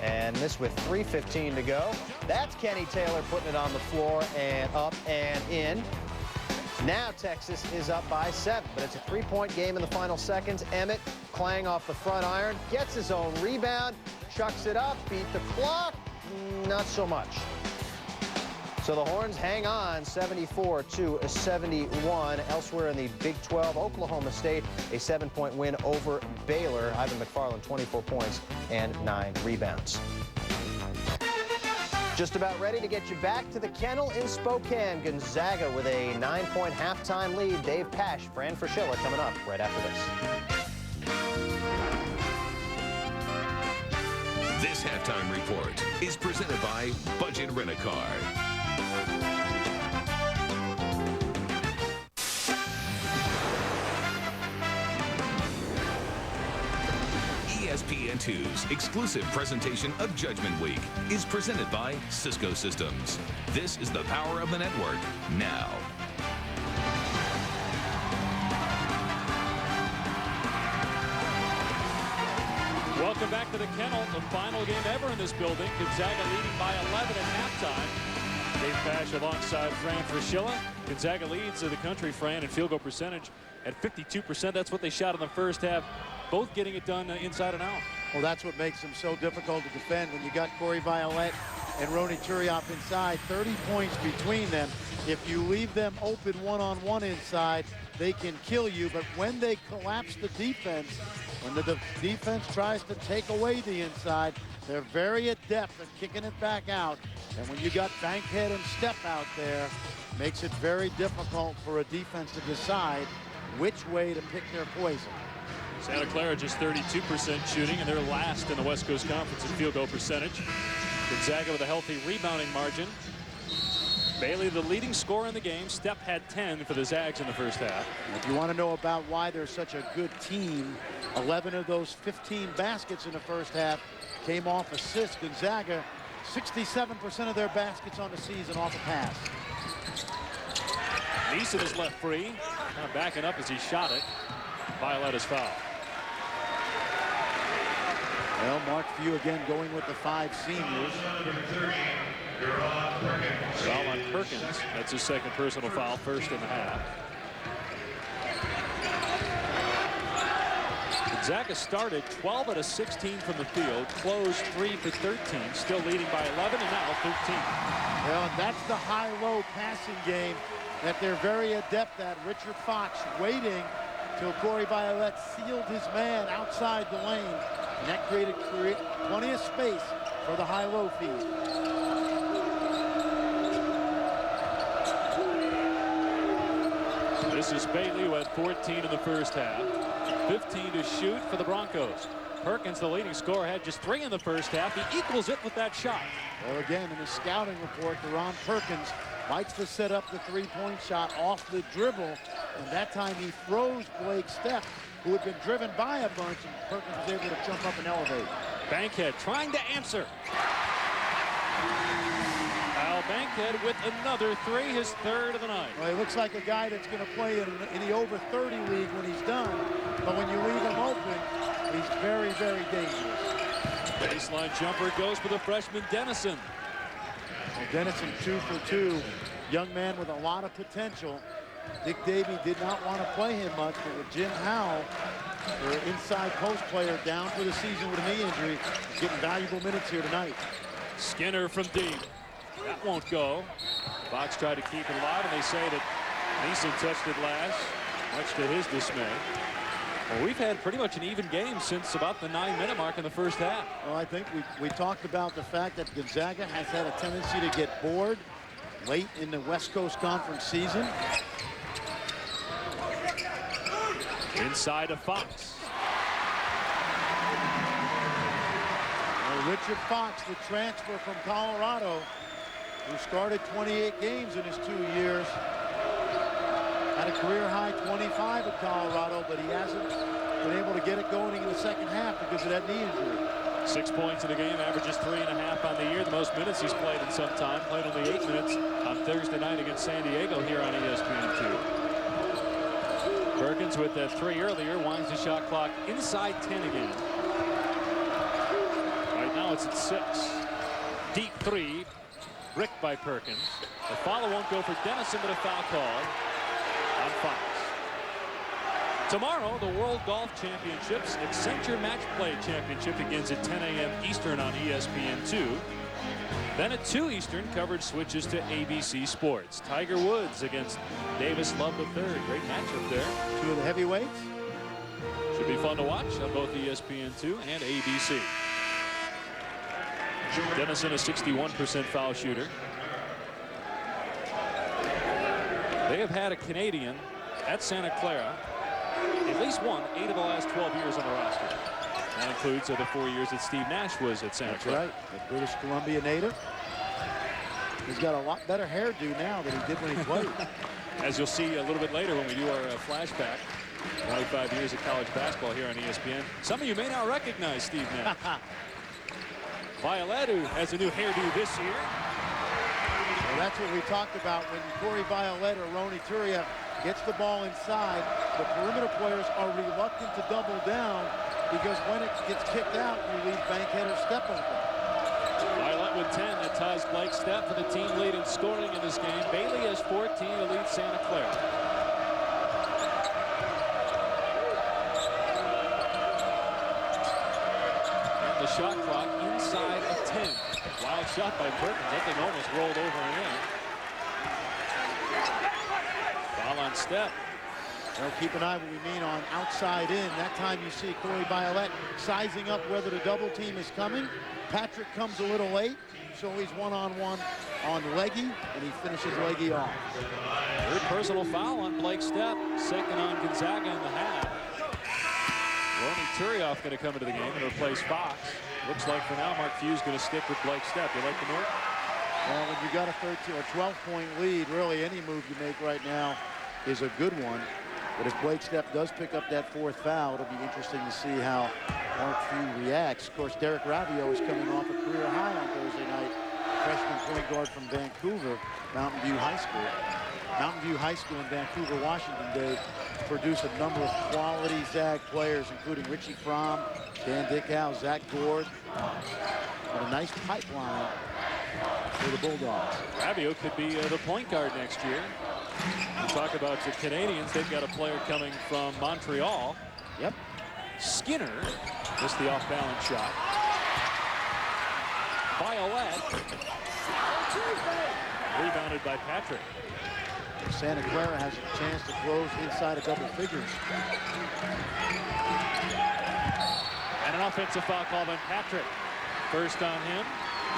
And this with 3:15 to go. That's Kenny Taylor putting it on the floor and up and in. Now Texas is up by 7, but it's a 3-point game in the final seconds. Emmett, clang off the front iron, gets his own rebound, chucks it up, beat the clock. Not so much. So the Horns hang on 74-71. Elsewhere in the Big 12, Oklahoma State, a 7-point win over Baylor. Ivan McFarland, 24 points and 9 rebounds. Just about ready to get you back to the kennel in Spokane. Gonzaga with a 9-point halftime lead. Dave Pasch, Fran Fraschilla coming up right after this. This halftime report is presented by Budget Rent-A-Car. ESPN2's exclusive presentation of Judgment Week is presented by Cisco Systems. This is the power of the network now. Welcome back to the kennel, the final game ever in this building. Gonzaga leading by 11 at halftime. Dave Pasch alongside Fran Fraschilla. Gonzaga leads the country, Fran, in field goal percentage at 52%. That's what they shot in the first half. Both getting it done inside and out. Well, that's what makes them so difficult to defend when you got Corey Violette and Ronny Turiaf inside. 30 points between them. If you leave them open one-on-one inside, they can kill you. But when they collapse the defense, when the defense tries to take away the inside, they're very adept at kicking it back out. And when you got Bankhead and Step out there, makes it very difficult for a defense to decide which way to pick their poison. Santa Clara just 32% shooting, and they're last in the West Coast Conference in field goal percentage. Gonzaga with a healthy rebounding margin. Bailey, the leading scorer in the game. Step had 10 for the Zags in the first half. If you want to know about why they're such a good team, 11 of those 15 baskets in the first half came off assists. Gonzaga, 67% of their baskets on the season off a pass. Neeson is left free. Kind of backing up as he shot it. Violette is fouled. Well, Mark Few again going with the 5 seniors. Foul on Perkins. That's his second personal foul, first in the half. Gonzaga started 12 out of 16 from the field, closed 3 for 13, still leading by 11 and now 13. Well, and that's the high-low passing game that they're very adept at. Richard Fox waiting till Corey Violette sealed his man outside the lane, and that created plenty of space for the high-low feed. This is Bailey, who had 14 in the first half. 15 to shoot for the Broncos. Perkins, the leading scorer, had just 3 in the first half. He equals it with that shot. Well, again, in the scouting report, Deron Perkins likes to set up the three-point shot off the dribble, and that time he throws Blake Stepp, who had been driven by a bunch, and Perkins was able to jump up and elevate. Bankhead trying to answer. Al Bankhead with another 3, his third of the night. Well, he looks like a guy that's going to play in the over 30 league when he's done, but when you leave him open, he's very, very dangerous. Baseline jumper goes for the freshman Dennison. Well, Dennison 2 for 2, young man with a lot of potential. Dick Davey did not want to play him much, but with Jim Howell, their inside post player, down for the season with a knee injury, he's getting valuable minutes here tonight. Skinner from deep. That won't go. Fox tried to keep it alive, and they say that Neeson touched it last, much to his dismay. Well, we've had pretty much an even game since about the 9-minute mark in the first half. Well, I think we talked about the fact that Gonzaga has had a tendency to get bored late in the West Coast Conference season. Inside of Fox. Well, Richard Fox, the transfer from Colorado, who started 28 games in his 2 years. Had a career-high 25 at Colorado, but he hasn't been able to get it going in the second half because of that knee injury. 6 points in a game, averages 3.5 on the year. The most minutes he's played in some time. Played only 8 minutes on Thursday night against San Diego here on ESPN2. Perkins with that 3 earlier winds the shot clock inside 10 again. Right now it's at 6. Deep 3, bricked by Perkins. The follow won't go for Dennison, but a foul call on Fox. Tomorrow, the World Golf Championships Accenture Match Play Championship begins at 10 a.m. Eastern on ESPN2. Then at 2 Eastern, coverage switches to ABC Sports. Tiger Woods against Davis Love III. Great matchup there. 2 of the heavyweights. Should be fun to watch on both ESPN2 and ABC. Dennison, a 61% foul shooter. They have had a Canadian at Santa Clara, at least one, 8 of the last 12 years on the roster. That includes the 4 years that Steve Nash was at Santa Clara. Right, the British Columbia native. He's got a lot better hairdo now than he did when he played. As you'll see a little bit later when we do our flashback, 25 years of college basketball here on ESPN. Some of you may not recognize Steve Nash. Violette, who has a new hairdo this year. Well, that's what we talked about when Corey Violette or Ronny Turia gets the ball inside. The perimeter players are reluctant to double down because when it gets kicked out, you leave Bankhead or Step open. Violette with 10. That ties Blake Stepp for the team lead in scoring in this game. Bailey has 14 to lead Santa Clara. And the shot clock inside of 10. Wild shot by Perkins. That thing almost rolled over and in. Foul on Stepp. Well, keep an eye what we mean on outside in. That time you see Corey Violette sizing up whether the double team is coming. Patrick comes a little late, so he's one-on-one on Leggy, and he finishes Leggy off. Third personal foul on Blake Stepp. Second on Gonzaga in the half. Ronny Turioff going to come into the game and replace Fox. Looks like for now Mark Few's going to stick with Blake Stepp. You like the move? Well, when you got a 13 or 12-point lead, really any move you make right now is a good one. But if Blake Stepp does pick up that 4th foul, it'll be interesting to see how Mark Few reacts. Of course, Derek Ravio is coming off a career high on Thursday night. Freshman point guard from Vancouver, Mountain View High School. Mountain View High School in Vancouver, Washington, Dave, produced a number of quality Zag players, including Richie Fromm, Dan Dickau, Zach Gord. And a nice pipeline for the Bulldogs. Ravio could be the point guard next year. We talk about the Canadians. They've got a player coming from Montreal. Yep. Skinner missed the off-balance shot. Violette rebounded by Patrick. Santa Clara has a chance to close inside of double figures. And an offensive foul call on Patrick. First on him,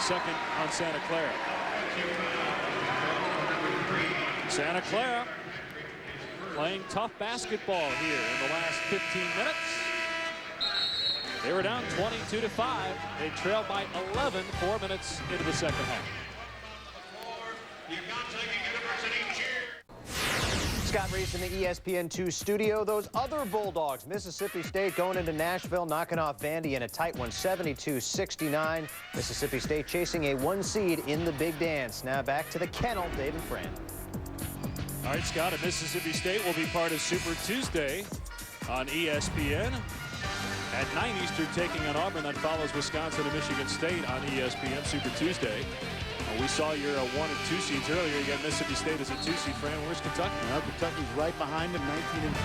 second on Santa Clara. Santa Clara playing tough basketball here in the last 15 minutes. They were down 22-5. They trailed by 11, 4 minutes into the second half. Scott Reese in the ESPN2 studio. Those other Bulldogs, Mississippi State going into Nashville, knocking off Vandy in a tight one, 72-69. Mississippi State chasing a 1 seed in the Big Dance. Now back to the kennel, Dave and Fran. All right, Scott, and Mississippi State will be part of Super Tuesday on ESPN. At 9 Eastern, taking on Auburn. That follows Wisconsin and Michigan State on ESPN Super Tuesday. We saw your 1 and 2 seeds earlier. You got Mississippi State as a 2 seed. Fran, where's Kentucky? Well, Kentucky's right behind them,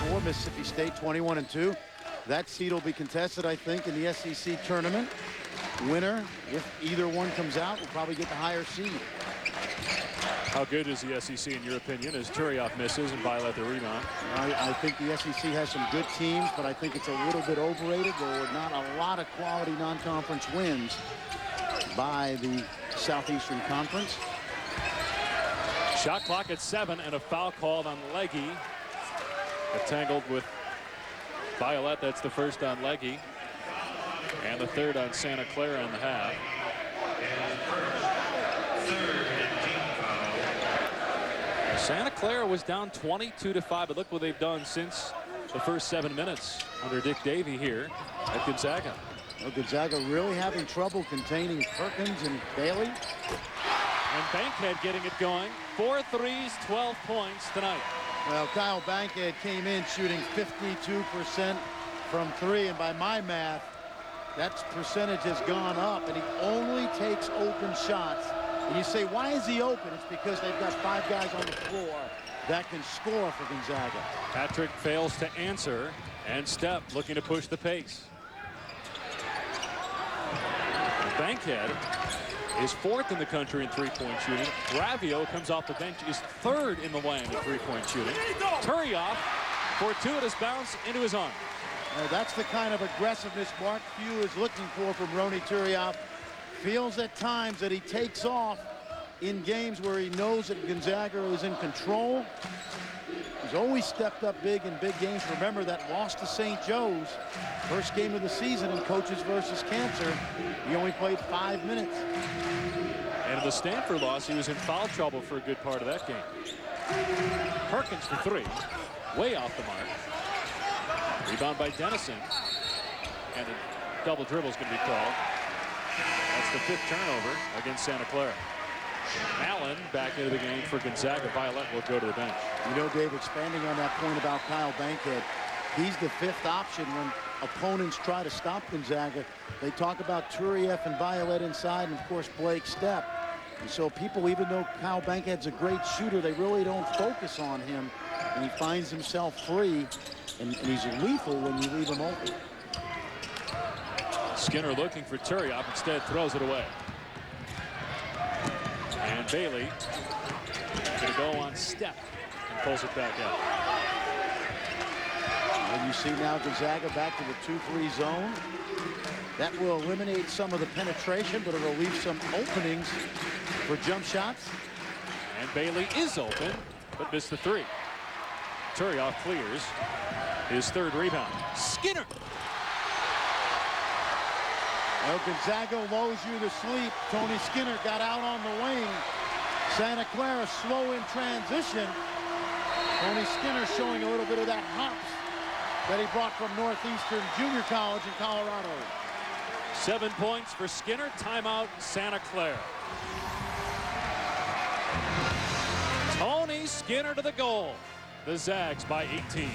19-4. Mississippi State 21-2. That seed will be contested, I think, in the SEC tournament. Winner, if either one comes out, will probably get the higher seed. How good is the SEC in your opinion as Turioff misses and Violette the rebound? I think the SEC has some good teams, but I think it's a little bit overrated. There were not a lot of quality non-conference wins by the Southeastern Conference. Shot clock at 7 and a foul called on Leggy. Tangled with Violette. That's the first on Leggy. And the third on Santa Clara in the half. Santa Clara was down 22-5, but look what they've done since the first 7 minutes under Dick Davey here at Gonzaga. Well, Gonzaga really having trouble containing Perkins and Bailey. And Bankhead getting it going. 4 threes, 12 points tonight. Well, Kyle Bankhead came in shooting 52% from 3, and by my math, that percentage has gone up, and he only takes open shots. And you say, why is he open? It's because they've got 5 guys on the floor that can score for Gonzaga. Patrick fails to answer, and Stepp looking to push the pace. Bankhead is 4th in the country in three-point shooting. Gravio comes off the bench, is 3rd in the land in three-point shooting. Turioff, fortuitous bounce into his arm. That's the kind of aggressiveness Mark Few is looking for from Ronny Turioff. Feels at times that he takes off in games where he knows that Gonzaga is in control. He's always stepped up big in big games. Remember that loss to St. Joe's, first game of the season in Coaches versus Cancer. He only played 5 minutes. And in the Stanford loss, he was in foul trouble for a good part of that game. Perkins for 3, way off the mark. Rebound by Dennison. And a double dribble is going to be called. That's the 5th turnover against Santa Clara. Allen back into the game for Gonzaga. Violet will go to the bench. You know, Dave, expanding on that point about Kyle Bankhead, he's the 5th option when opponents try to stop Gonzaga. They talk about Turieff and Violet inside, and of course Blake Stepp. And so people, even though Kyle Bankhead's a great shooter, they really don't focus on him, and he finds himself free, and he's lethal when you leave him open. Skinner looking for Turioff, instead throws it away. And Bailey going to go on Stepp and pulls it back out. And you see now Gonzaga back to the 2-3 zone. That will eliminate some of the penetration, but it'll leave some openings for jump shots. And Bailey is open, but missed the 3. Turioff clears his 3rd rebound. Skinner. Well, Gonzaga lulls you to sleep. Tony Skinner got out on the wing. Santa Clara slow in transition. Tony Skinner showing a little bit of that hops that he brought from Northeastern Junior College in Colorado. 7 points for Skinner. Timeout, Santa Clara. Tony Skinner to the goal. The Zags by 18.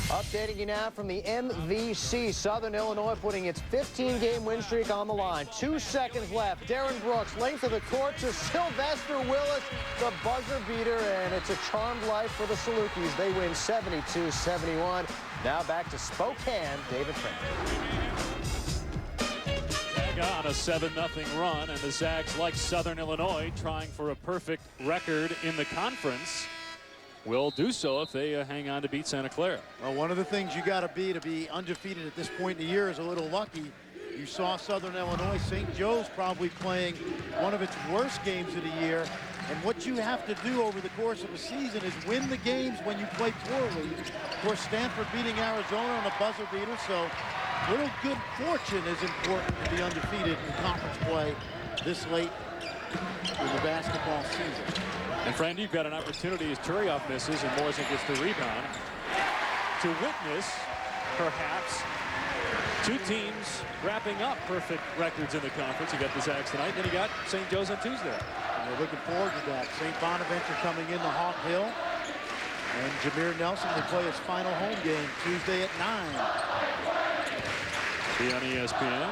Updating you now from the MVC. Southern Illinois putting its 15-game win streak on the line. 2 seconds left. Darren Brooks, length of the court to Sylvester Willis, the buzzer beater, and it's a charmed life for the Salukis. They win 72-71. Now back to Spokane, David Frank. Zaga on a 7-0 run, and the Zags, like Southern Illinois, trying for a perfect record in the conference. Will do so if they hang on to beat Santa Clara. Well, one of the things you got to be undefeated at this point in the year is a little lucky. You saw Southern Illinois, St. Joe's probably playing one of its worst games of the year. And what you have to do over the course of a season is win the games when you play poorly. Of course, Stanford beating Arizona on a buzzer beater, so little good fortune is important to be undefeated in conference play this late in the basketball season. And friend, you've got an opportunity as Turioff misses and Morrison gets the rebound to witness, perhaps, 2 teams wrapping up perfect records in the conference. You got the Zags tonight, then you got St. Joe's on Tuesday. And we're looking forward to that. St. Bonaventure coming into Hawk Hill. And Jameer Nelson will play his final home game Tuesday at 9. Be on ESPN.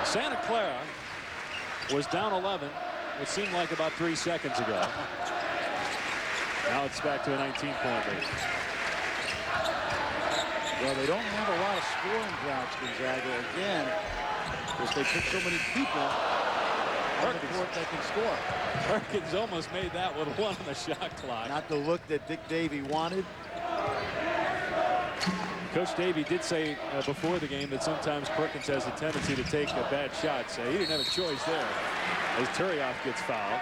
Santa Clara was down 11. It seemed like about 3 seconds ago. Now it's back to a 19-point lead. Well, they don't have a lot of scoring droughts, Gonzaga, again, because they put so many people on the court that can score. Perkins almost made that with 1 on the shot clock. Not the look that Dick Davey wanted. Coach Davey did say before the game that sometimes Perkins has a tendency to take bad shots. He didn't have a choice there as Turioff gets fouled.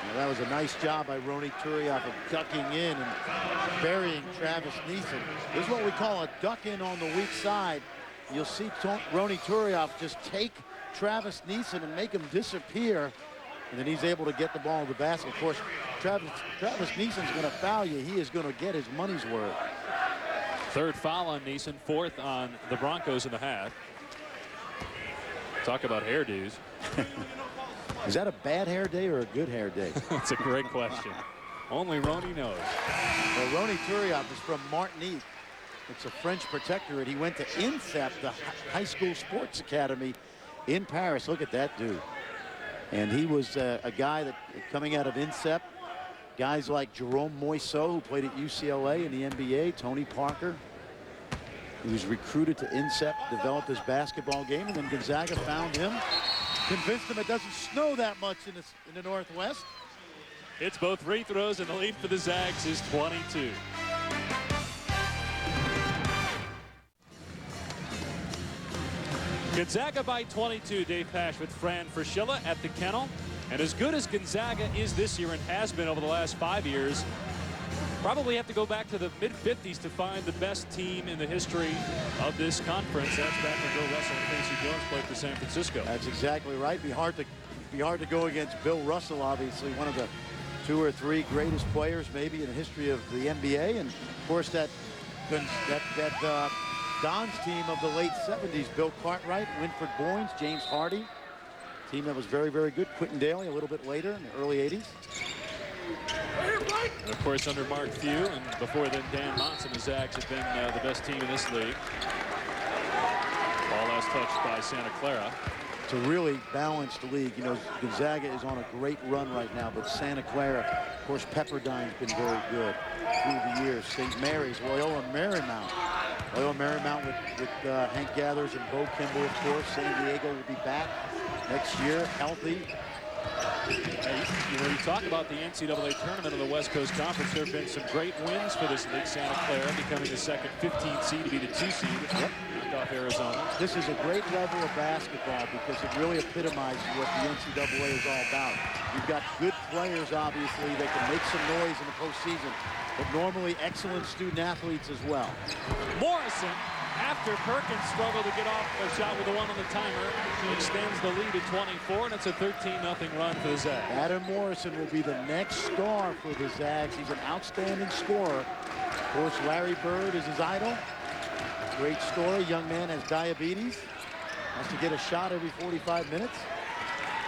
Well, that was a nice job by Ronny Turiaf of ducking in and burying Travis Neeson. This is what we call a duck in on the weak side. You'll see Ronny Turiaf just take Travis Neeson and make him disappear. And then he's able to get the ball in the basket. Of course, Travis Neeson's going to foul you. He is going to get his money's worth. Third foul on Neeson, fourth on the Broncos in the half. Talk about hairdos. Is that a bad hair day or a good hair day? That's a great question. Only Ronny knows. Well, Ronny Turiaf is from Martinique. It's a French protectorate. He went to INSEP, the high school sports academy in Paris. Look at that dude. And he was a guy that coming out of INSEP, guys like Jerome Moiseau, who played at UCLA in the NBA, Tony Parker. He was recruited to INSEP, developed his basketball game, and then Gonzaga found him, convinced him it doesn't snow that much in the Northwest. It's both free throws, and the lead for the Zags is 22. Gonzaga by 22. Dave Pasch with Fran Fraschilla at the Kennel. And as good as Gonzaga is this year and has been over the last 5 years, probably have to go back to the mid-50s to find the best team in the history of this conference. That's back when Bill Russell and Casey Jones played for San Francisco. That's exactly right. Be hard to go against Bill Russell, obviously one of the 2 or 3 greatest players maybe in the history of the NBA. And of course that Don's team of the late 70s, Bill Cartwright, Winfred Boynes, James Hardy. Team that was very, very good. Quentin Daly a little bit later in the early 80s. And of course, under Mark Few and before then Dan Monson, the Zags have been the best team in this league. Ball last touched by Santa Clara. It's a really balanced league. You know, Gonzaga is on a great run right now, but Santa Clara, of course, Pepperdine's been very good through the years. St. Mary's, Loyola Marymount. Loyola Marymount with Hank Gathers and Bo Kimball, of course. San Diego will be back next year, healthy. You know, you talk about the NCAA tournament of the West Coast Conference. There have been some great wins for this league. Santa Clara becoming the second 15th seed to be the 2 seed. Yep. Knocked off Arizona. This is a great level of basketball because it really epitomizes what the NCAA is all about. You've got good players, obviously, that can make some noise in the postseason, but normally excellent student athletes as well. Morrison, after Perkins struggled to get off a shot with the 1 on the timer, extends the lead to 24, and it's a 13-0 run for the Zags. Adam Morrison will be the next star for the Zags. He's an outstanding scorer. Of course, Larry Bird is his idol. Great story. Young man has diabetes. Has to get a shot every 45 minutes.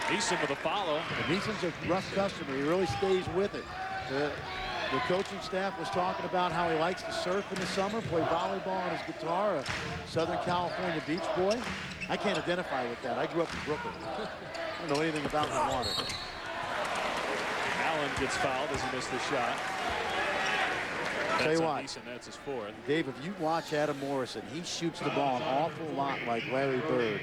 Neeson with a follow. And Neeson's a rough customer. He really stays with it. The coaching staff was talking about how he likes to surf in the summer, play volleyball on his guitar, a Southern California beach boy. I can't identify with that. I grew up in Brooklyn. I don't know anything about the water. Allen gets fouled as he missed the shot. Tell you on what, Neeson, that's his 4th. Dave, if you watch Adam Morrison, he shoots the ball an awful lot like Larry Bird.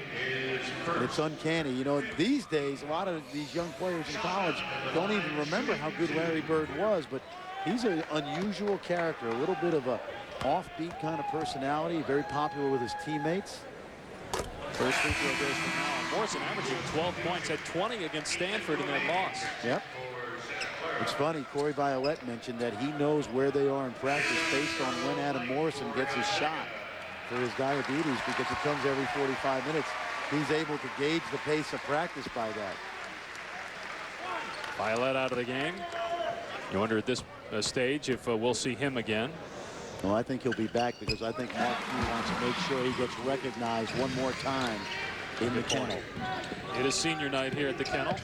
And it's uncanny. You know, these days, a lot of these young players in college don't even remember how good Larry Bird was, but he's an unusual character, a little bit of a offbeat kind of personality, very popular with his teammates. First free throw goes from Allen. Morrison averaging 12 points, had 20 against Stanford in that loss. Yep. It's funny, Corey Violette mentioned that he knows where they are in practice based on when Adam Morrison gets his shot for his diabetes, because it comes every 45 minutes. He's able to gauge the pace of practice by that. Violette out of the game. You wonder at this stage if we'll see him again. Well, I think he'll be back because I think Mark Few wants to make sure he gets recognized one more time in the Kennel. It is senior night here at the Kennel.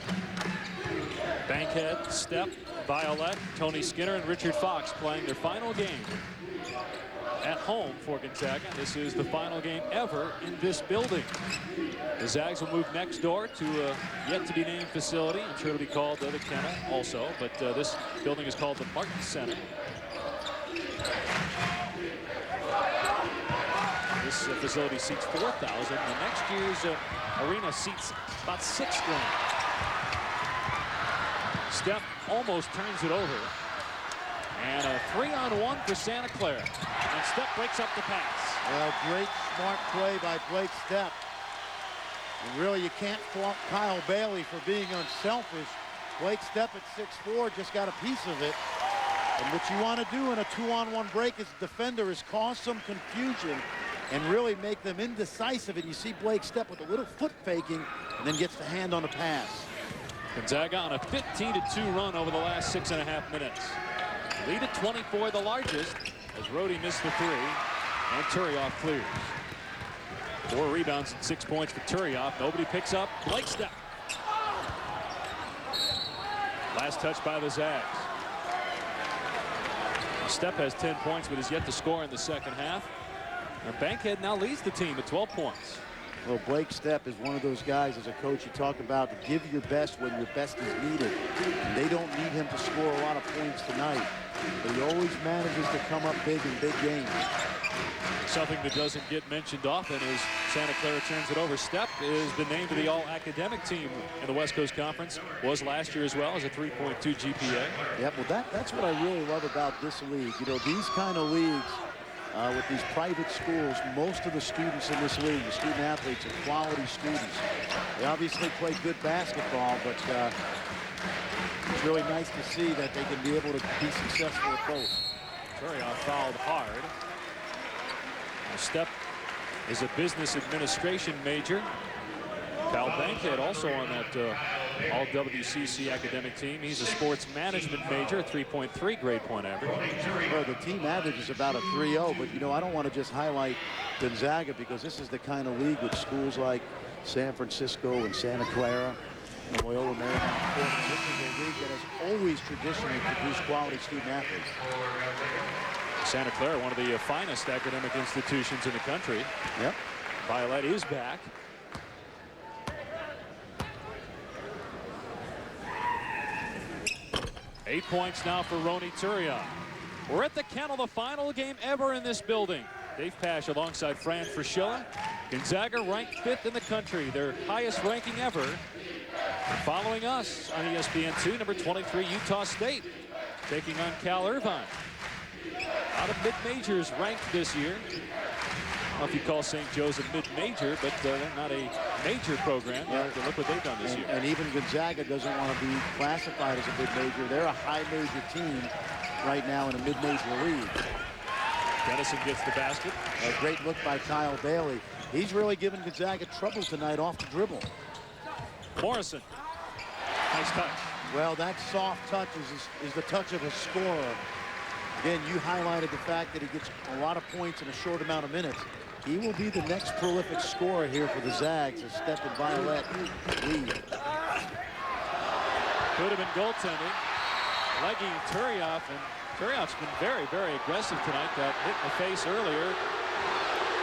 Bankhead, Stepp, Violette, Tony Skinner, and Richard Fox playing their final game at home for Gonzaga. This is the final game ever in this building. The Zags will move next door to a yet-to-be-named facility. I'm sure it'll be called the Kennel also, but this building is called the Martin Center. This facility seats 4,000. The next year's arena seats about 6,000. Stepp almost turns it over. And a 3-on-1 for Santa Clara. And Stepp breaks up the pass. Well, great smart play by Blake Stepp. And really, you can't fault Kyle Bailey for being unselfish Blake Stepp at 6'4", just got a piece of it. And what you want to do in a 2-on-1 break as a defender is cause some confusion and really make them indecisive. And you see Blake Stepp with a little foot faking and then gets the hand on the pass. Gonzaga on a 15-2 run over the last 6.5 minutes. Lead at 24, the largest, as Rhodey missed the three, and Turioff clears. 4 rebounds and 6 points for Turioff. Nobody picks up Blake Stepp. Last touch by the Zags. Stepp has 10 points, but is yet to score in the second half. And Bankhead now leads the team at 12 points. Well, Blake Stepp is one of those guys, as a coach, you talk about to give your best when your best is needed. And they don't need him to score a lot of points tonight, but he always manages to come up big in big games. Something that doesn't get mentioned often is Santa Clara turns it over. Stepp has been named to the all-academic team in the West Coast Conference. Was last year as well, as a 3.2 GPA. Yep, well, that's what I really love about this league. You know, these kind of leagues, with these private schools, most of the students in this league, the student athletes, are quality students. They obviously play good basketball, but it's really nice to see that they can be able to be successful at both. Turioff fouled hard. Stepp is a business administration major. Kyle Bankhead also on that all WCC academic team. He's a sports management major, a 3.3 grade point average. Well, the team average is about a 3.0, but you know, I don't want to just highlight Gonzaga because this is the kind of league with schools like San Francisco and Santa Clara and Loyola Marymount. This is a league that has always traditionally produced quality student athletes. Santa Clara, one of the finest academic institutions in the country. Yep. Violet is back. Eight points now for Ronny Turioff. We're at the Kennel, the final game ever in this building. Dave Pasch alongside Fran Fraschilla. Gonzaga ranked 5th in the country, their highest ranking ever. And following us on ESPN2, number 23, Utah State, taking on Cal Irvine. Out of mid-majors ranked this year. I don't know if you call St. Joe's a mid-major, but they're not a major program. Yeah. Look what they've done this year. And even Gonzaga doesn't want to be classified as a mid-major. They're a high-major team right now in a mid-major league. Dennison gets the basket. A great look by Kyle Bailey. He's really given Gonzaga trouble tonight off the dribble. Morrison. Nice touch. Well, that soft touch is the touch of a scorer. Again, you highlighted the fact that he gets a lot of points in a short amount of minutes. He will be the next prolific scorer here for the Zags as Stepp and Violet lead. Could have been goaltending. Leggy and Turioff, and Turioff's been very, very aggressive tonight. Got hit in the face earlier.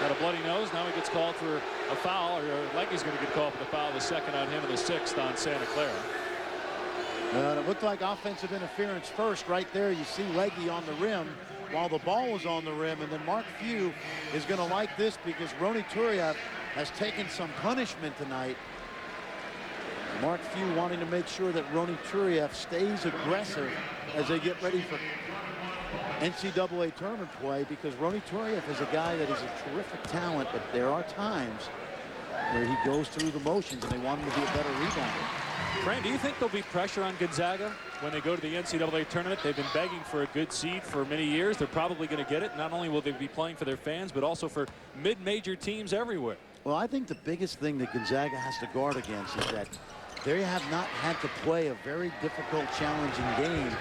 Got a bloody nose. Now he gets called for a foul, or Leggy's going to get called for the foul, the second on him and the 6th on Santa Clara. It looked like offensive interference first. Right there, you see Leggy on the rim while the ball was on the rim. And then Mark Few is going to like this because Ronny Turioff has taken some punishment tonight. Mark Few wanting to make sure that Ronny Turioff stays aggressive as they get ready for NCAA tournament play, because Ronny Turioff is a guy that is a terrific talent, but there are times where he goes through the motions and they want him to be a better rebounder. Fran, do you think there'll be pressure on Gonzaga when they go to the NCAA tournament? They've been begging for a good seed for many years. They're probably going to get it. Not only will they be playing for their fans, but also for mid-major teams everywhere. Well, I think the biggest thing that Gonzaga has to guard against is that they have not had to play a very difficult, challenging game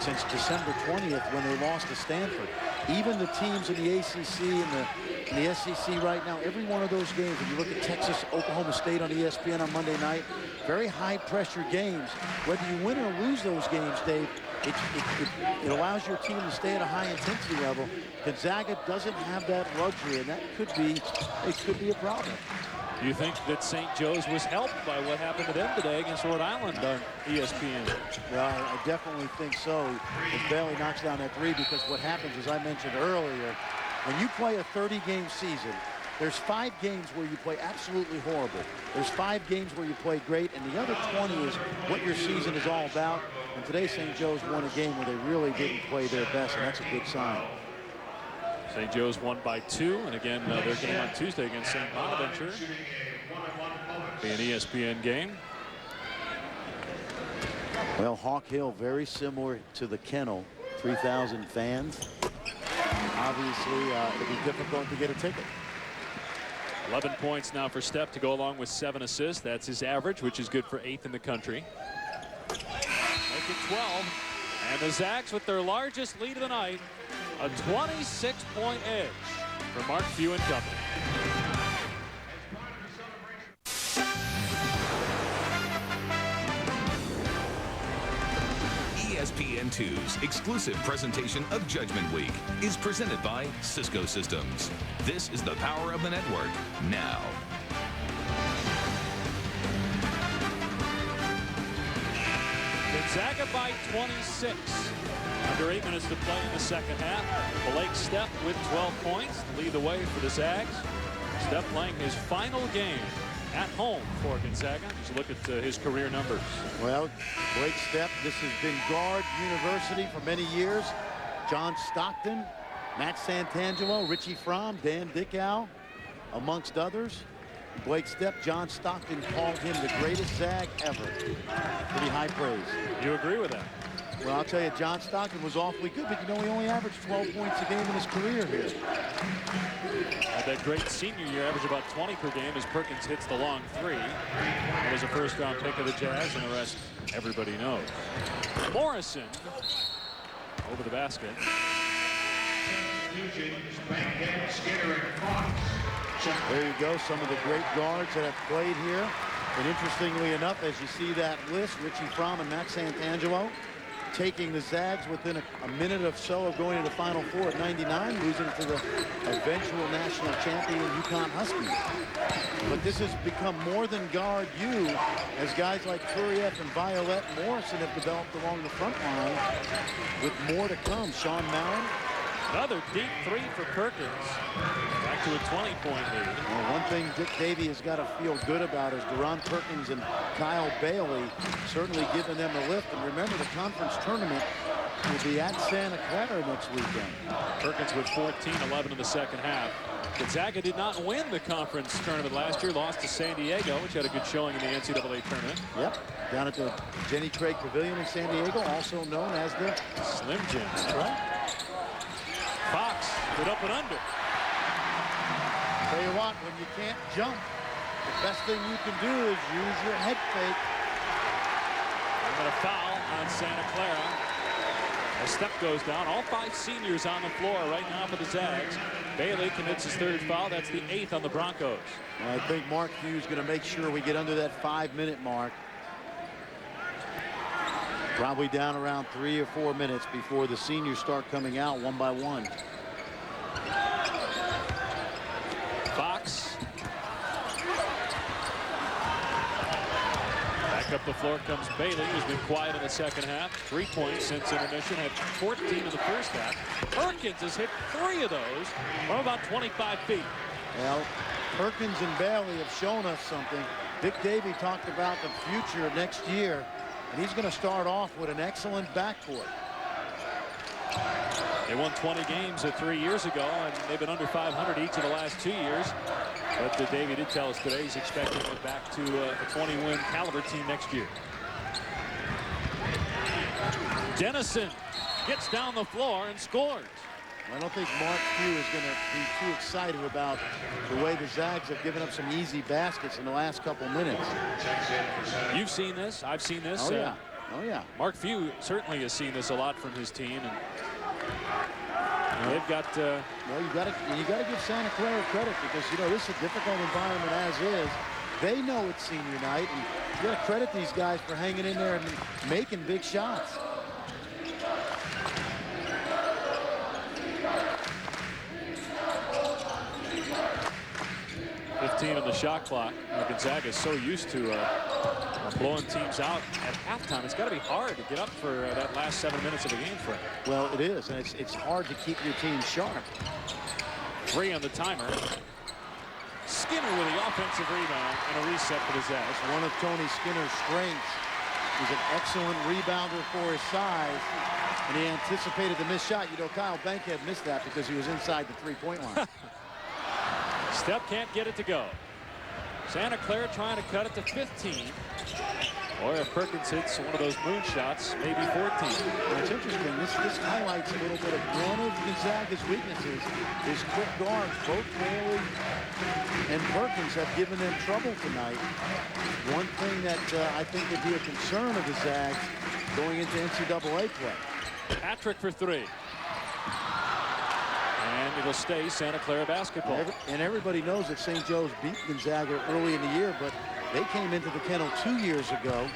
since December 20th when they lost to Stanford. Even the teams in the ACC and the SEC right now, every one of those games, when you look at Texas, Oklahoma State on ESPN on Monday night, very high-pressure games. Whether you win or lose those games, Dave, it allows your team to stay at a high-intensity level. Gonzaga doesn't have that luxury, and that could be a problem. Do you think that St. Joe's was helped by what happened to them today against Rhode Island on ESPN? Well, I definitely think so. As Bailey knocks down that three, because what happens, as I mentioned earlier, when you play a 30-game season, there's 5 games where you play absolutely horrible. There's 5 games where you play great, and the other 20 is what your season is all about. And today, St. Joe's won a game where they really didn't play their best, and that's a good sign. St. Joe's won by 2, and again, their game on Tuesday against St. Bonaventure. Be an ESPN game. Well, Hawk Hill, very similar to the Kennel, 3,000 fans. Obviously, it'll be difficult to get a ticket. 11 points now for Stepp to go along with 7 assists. That's his average, which is good for 8th in the country. Make it 12. And the Zags with their largest lead of the night, a 26-point edge for Mark Few and company. ESPN2's exclusive presentation of Judgment Week is presented by Cisco Systems. This is the power of the network now. Gonzaga by 26. Under 8 minutes to play in the second half. Blake Stepp with 12 points to lead the way for the Zags. Stepp playing his final game at home for Gonzaga. Just look at his career numbers. Well, Blake Stepp, this has been guard university for many years. John Stockton, Matt Santangelo, Richie Fromm, Dan Dickau, amongst others. Blake Stepp, John Stockton called him the greatest Zag ever. Pretty high praise. You agree with that? Well, I'll tell you, John Stockton was awfully good, but you know, he only averaged 12 points a game in his career here. Had that great senior year, averaged about 20 per game as Perkins hits the long three. It was a first-round pick of the Jazz, and the rest everybody knows. Morrison over the basket. There you go, some of the great guards that have played here. And interestingly enough, as you see that list, Richie Fromm and Matt Santangelo taking the Zags within a minute or so of going to the Final Four at 99, losing to the eventual national champion UConn Huskies. But this has become more than guard you, as guys like Furieff and Violet Morrison have developed along the front line, with more to come. Sean Mallon. Another deep three for Perkins. Back to a 20-point lead. Well, one thing Dick Davey has got to feel good about is Deron Perkins and Kyle Bailey certainly giving them a lift. And remember, the conference tournament will be at Santa Clara next weekend. Perkins with 14, 11 in the second half. Gonzaga did not win the conference tournament last year, lost to San Diego, which had a good showing in the NCAA tournament. Yep, down at the Jenny Craig Pavilion in San Diego, also known as the Slim Jim. That's right. Fox put up and under. Tell you what, when you can't jump, the best thing you can do is use your head fake. And a foul on Santa Clara. A step goes down. All 5 seniors on the floor right now for the Zags. Bailey commits his 3rd foul. That's the 8th on the Broncos. Well, I think Mark Few is going to make sure we get under that 5-minute mark. Probably down around 3 or 4 minutes before the seniors start coming out one by one. Fox. Back up the floor comes Bailey, who's been quiet in the second half. 3 points since intermission, had 14 in the first half. Perkins has hit 3 of those from about 25 feet. Well, Perkins and Bailey have shown us something. Dick Davey talked about the future next year, and he's going to start off with an excellent backcourt. They won 20 games 3 years ago, and they've been under 500 each of the last 2 years. But Davey did tell us today he's expecting to get back to a 20-win caliber team next year. Dennison gets down the floor and scores. I don't think Mark Few is going to be too excited about the way the Zags have given up some easy baskets in the last couple minutes. You've seen this. I've seen this. Oh, yeah. Oh, yeah. Mark Few certainly has seen this a lot from his team. And they've got... well, you got to give Santa Clara credit, because, you know, this is a difficult environment as is. They know it's senior night, and you got to credit these guys for hanging in there and making big shots. On the shot clock. Gonzaga is so used to blowing teams out at halftime. It's got to be hard to get up for that last 7 minutes of the game, Fred. Well, it is, and it's hard to keep your team sharp. 3 on the timer. Skinner with the offensive rebound and a reset for the Zags. That's one of Tony Skinner's strengths. He's an excellent rebounder for his size, and he anticipated the missed shot. You know, Kyle Bankhead missed that because he was inside the 3-point line. Stepp can't get it to go. Santa Clara trying to cut it to 15. Or if Perkins hits one of those moonshots, maybe 14. Well, it's interesting. This highlights a little bit of one of Gonzaga's weaknesses. His quick guards, both Bailey and Perkins, have given them trouble tonight. One thing that I think would be a concern of the Zags going into NCAA play. Patrick for three. And it'll stay Santa Clara basketball. And everybody knows that St. Joe's beat Gonzaga early in the year, but they came into the kennel 2 years ago.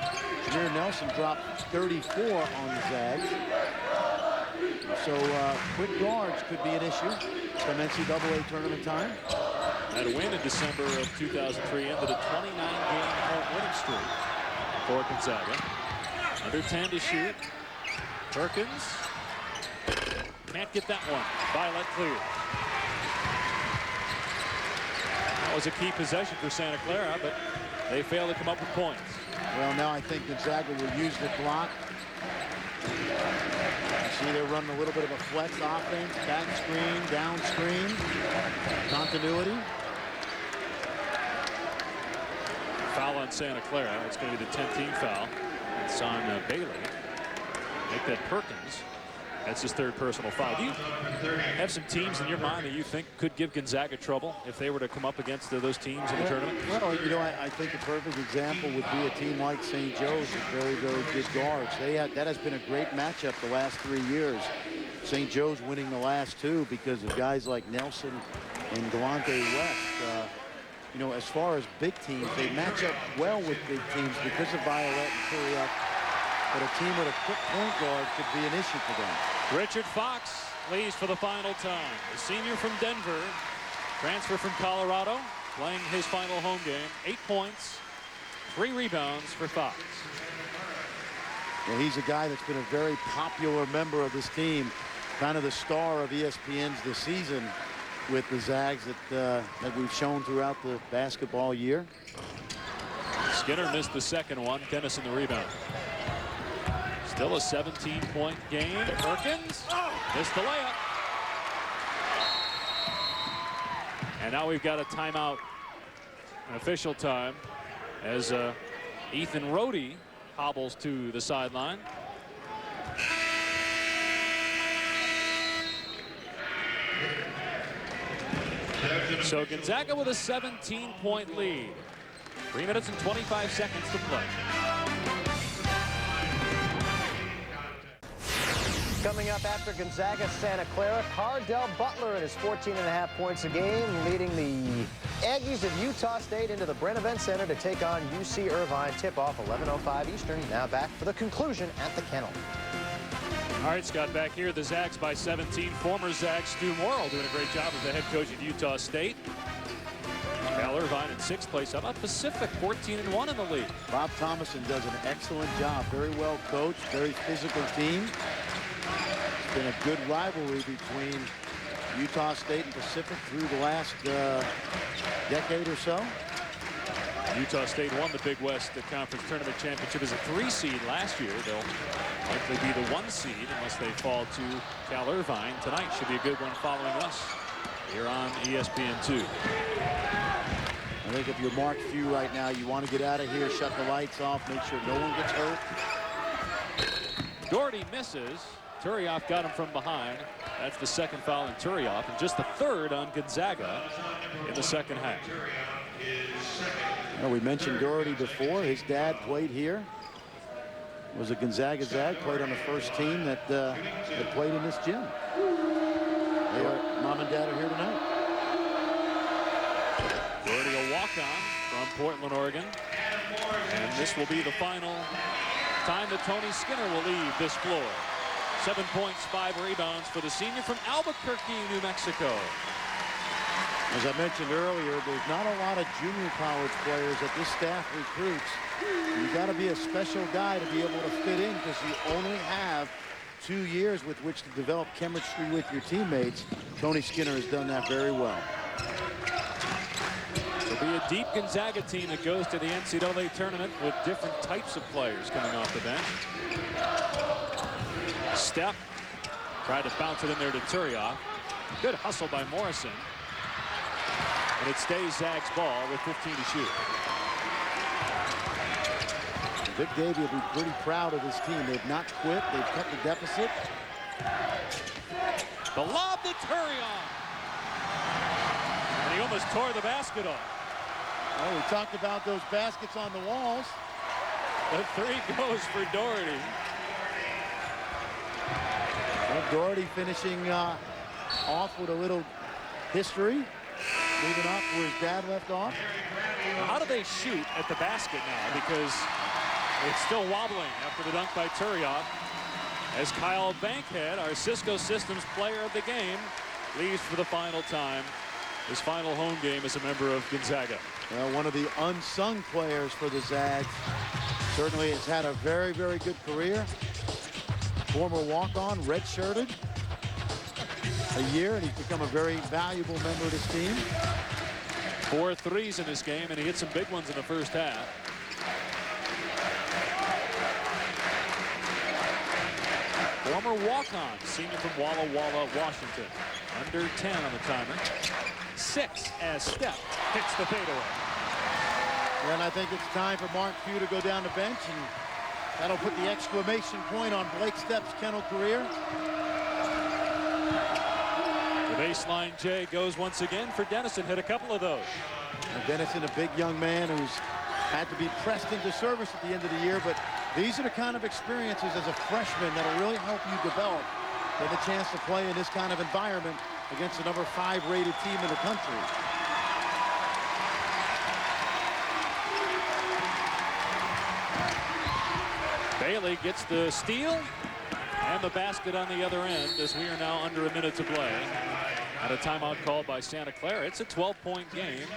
Jameer Nelson dropped 34 on the Zags. So quick guards could be an issue come NCAA tournament time. That win in December of 2003 ended a 29-game home winning streak for Gonzaga. Under 10 to shoot. Perkins can't get that one. Violet clear. That was a key possession for Santa Clara, but they fail to come up with points. Well, now I think Gonzaga will use the block. You see they're running a little bit of a flex offense. Back screen, down screen. Continuity. Foul on Santa Clara. It's going to be the 10th team foul. It's on Bailey. Make that Perkins. That's his third personal foul. Do you have some teams in your mind that you think could give Gonzaga trouble if they were to come up against those teams in the tournament? Well, you know, I think a perfect example would be a team like St. Joe's with very, very good guards. That has been a great matchup the last 3 years. St. Joe's winning the last two because of guys like Nelson and Galante West. You know, as far as big teams, they match up well with big teams because of Violet and Turiak. But a team with a quick point guard could be an issue for them. Richard Fox leads for the final time. The senior from Denver, transfer from Colorado, playing his final home game. 8 points, 3 rebounds for Fox. Well, he's a guy that's been a very popular member of this team, kind of the star of ESPN's this season with the Zags that we've shown throughout the basketball year. Skinner missed the second one. Dennison the rebound. Still a 17-point game. Perkins missed the layup. And now we've got a timeout, an official time, as Ethan Rohde hobbles to the sideline. So Gonzaga with a 17-point lead. 3 minutes and 25 seconds to play. Coming up after Gonzaga, Santa Clara, Cardell Butler and his 14.5 points a game, leading the Aggies of Utah State into the Bren Event Center to take on UC Irvine. Tip-off 11:05 Eastern. Now back for the conclusion at the Kennel. All right, Scott, back here, the Zags by 17. Former Zag Stu Morrill doing a great job as the head coach at Utah State. Cal Irvine in 6th place. How about Pacific, 14-1 in the league? Bob Thomason does an excellent job. Very well coached, very physical team. It's been a good rivalry between Utah State and Pacific through the last decade or so. Utah State won the Big West Conference Tournament Championship as a 3 seed last year. They'll likely be the 1 seed unless they fall to Cal Irvine. Tonight should be a good one following us here on ESPN2. I think if you're Mark Few right now, you want to get out of here, shut the lights off, make sure no one gets hurt. Doherty misses. Turiaf got him from behind. That's the second foul on Turiaf, and just the third on Gonzaga in the second half. Well, we mentioned Doherty before. His dad played here. Was a Gonzaga Zag, played on the first team that played in this gym. Mom and Dad are here tonight. Doherty a walk-on from Portland, Oregon. And this will be the final time that Tony Skinner will leave this floor. 7 points, 5 rebounds for the senior from Albuquerque, New Mexico. As I mentioned earlier, there's not a lot of junior college players that this staff recruits. You got to be a special guy to be able to fit in because you only have 2 years with which to develop chemistry with your teammates. Tony Skinner has done that very well. It'll be a deep Gonzaga team that goes to the NCAA tournament with different types of players coming off the bench. Step tried to bounce it in there to Turiaf. Good hustle by Morrison. And it stays Zags ball with 15 to shoot. Vic Davey will be pretty proud of his team. They've not quit. They've cut the deficit. The lob to Turion. And he almost tore the basket off. Oh, we talked about those baskets on the walls. The three goes for Doherty. Well, Doherty finishing off with a little history. Moving up where his dad left off. How do they shoot at the basket now? Because it's still wobbling after the dunk by Turion. As Kyle Bankhead, our Cisco Systems player of the game, leaves for the final time. His final home game as a member of Gonzaga. Well, one of the unsung players for the Zags. Certainly has had a very, very good career. Former walk-on, redshirted a year, and he's become a very valuable member of his team. 4 threes in this game, and he hit some big ones in the first half. Former walk-on, senior from Walla Walla, Washington. Under 10 on the timer. 6 as Steph hits the fadeaway. And I think it's time for Mark Few to go down the bench, and that'll put the exclamation point on Blake Stepp's kennel career. The baseline J goes once again for Dennison. Hit a couple of those. And Dennison, a big young man who's had to be pressed into service at the end of the year, but these are the kind of experiences as a freshman that'll really help you develop. Get a chance to play in this kind of environment against the number 5 rated team in the country. Bailey gets the steal and the basket on the other end as we are now under a minute to play. At a timeout called by Santa Clara. It's a 12-point game.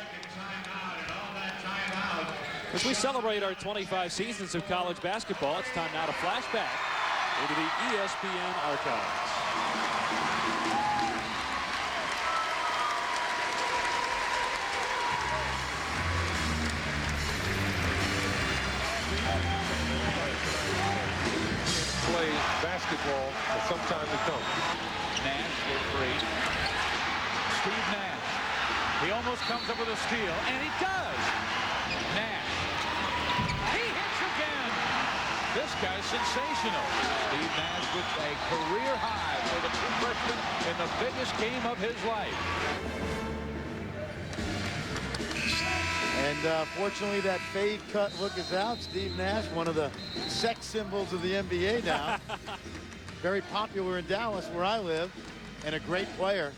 As we celebrate our 25 seasons of college basketball, it's time now to flash back into the ESPN archives. Play basketball for some time to come. Nash with 3. Steve Nash. He almost comes up with a steal, and he does. Nash. He hits again. This guy's sensational. Steve Nash with a career high for the true freshman in the biggest game of his life. And fortunately, that fade cut look is out. Steve Nash, one of the sex symbols of the NBA now. Very popular in Dallas, where I live, and a great player.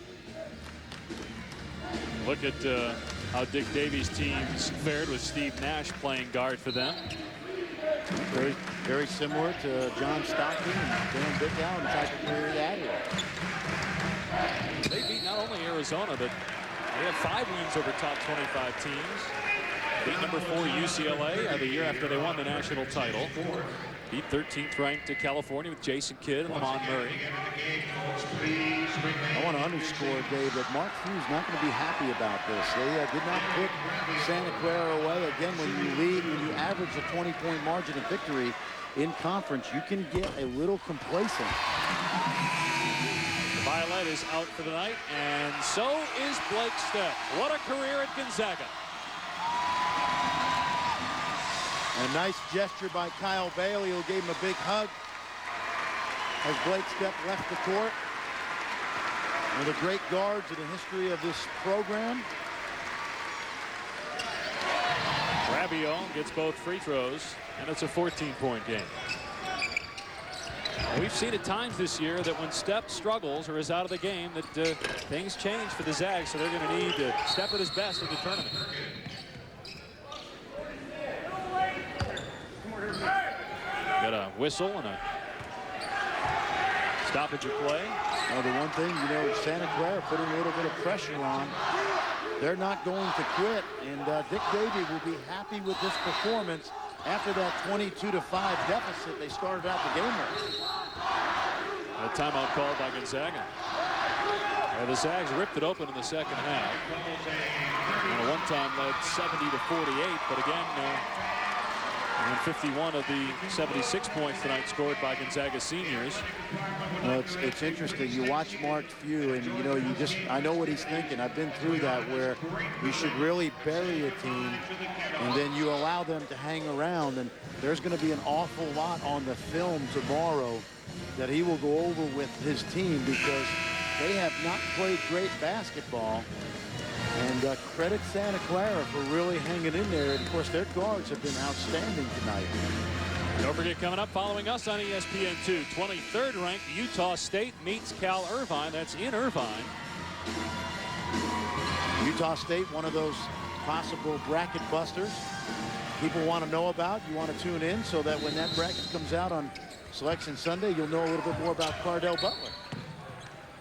Look at how Dick Davies' teams fared with Steve Nash playing guard for them. Very, very similar to John Stockton and Dan Bickhouse and the type of career he had here. They beat not only Arizona, but they have 5 wins over top 25 teams. Beat number 4 UCLA the year after they won the national title. Beat 13th ranked to California with Jason Kidd and Lamont Murray. I want to underscore, Dave, that Mark Few's not going to be happy about this. They did not put Santa Clara away. Again, when you lead, when you average a 20-point margin of victory in conference, you can get a little complacent. Violet is out for the night, and so is Blake Stepp. What a career at Gonzaga. And a nice gesture by Kyle Bailey, who gave him a big hug as Blake Stepp left the court. One of the great guards in the history of this program. Rabiot gets both free throws, and it's a 14-point game. We've seen at times this year that when Stepp struggles or is out of the game, that things change for the Zags, so they're going to need to Stepp at his best in the tournament. Got a whistle and a stoppage of play. Well, the one thing, you know, Santa Clara putting a little bit of pressure on. They're not going to quit, and Dick Davey will be happy with this performance after that 22-5 deficit they started out the game with. A timeout called by Gonzaga. The Zags ripped it open in the second half. And a one-time led 70-48, but again, And 51 of the 76 points tonight scored by Gonzaga seniors. Well, it's interesting. You watch Mark Few, and I know what he's thinking. I've been through that, where you should really bury a team, and then you allow them to hang around. And there's going to be an awful lot on the film tomorrow that he will go over with his team, because they have not played great basketball. And credit Santa Clara for really hanging in there. And of course, their guards have been outstanding tonight. Don't forget, coming up following us on ESPN2, 23rd ranked Utah State meets Cal Irvine. That's in Irvine. Utah State, one of those possible bracket busters people want to know about. You want to tune in so that when that bracket comes out on Selection Sunday, you'll know a little bit more about Cardell Butler.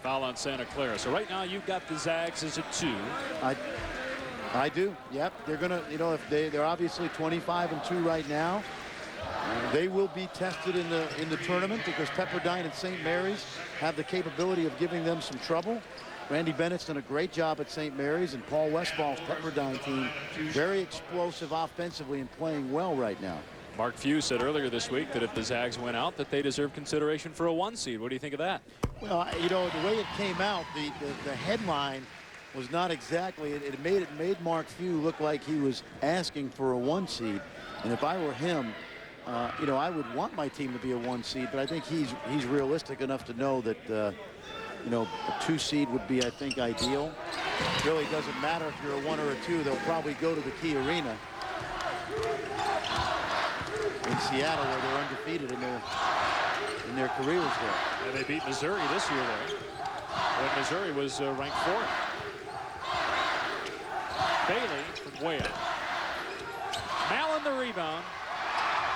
Foul on Santa Clara. So right now you've got the Zags as a 2. I do. Yep. They're gonna, if they're obviously 25-2 right now. They will be tested in the tournament, because Pepperdine and St. Mary's have the capability of giving them some trouble. Randy Bennett's done a great job at St. Mary's, and Paul Westfall's Pepperdine team very explosive offensively and playing well right now. Mark Few said earlier this week that if the Zags went out, that they deserve consideration for a 1 seed. What do you think of that? Well, the way it came out, the headline was not exactly. It made Mark Few look like he was asking for a 1 seed. And if I were him, I would want my team to be a 1 seed. But I think he's realistic enough to know that a 2 seed would be, I think, ideal. It really doesn't matter if you're a 1 or a 2. They'll probably go to the Key Arena in Seattle, where they're undefeated in their careers there. Yeah, they beat Missouri this year there, when Missouri was ranked 4th. Bailey from way out. Mallon the rebound.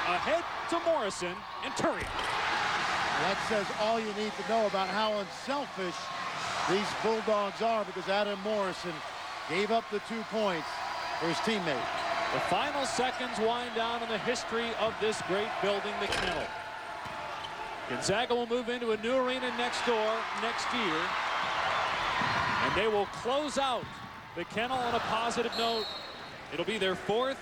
Ahead to Morrison and Turian. That says all you need to know about how unselfish these Bulldogs are, because Adam Morrison gave up the 2 points for his teammate. The final seconds wind down in the history of this great building, the Kennel. Gonzaga will move into a new arena next door next year, and they will close out the Kennel on a positive note. It'll be their 4th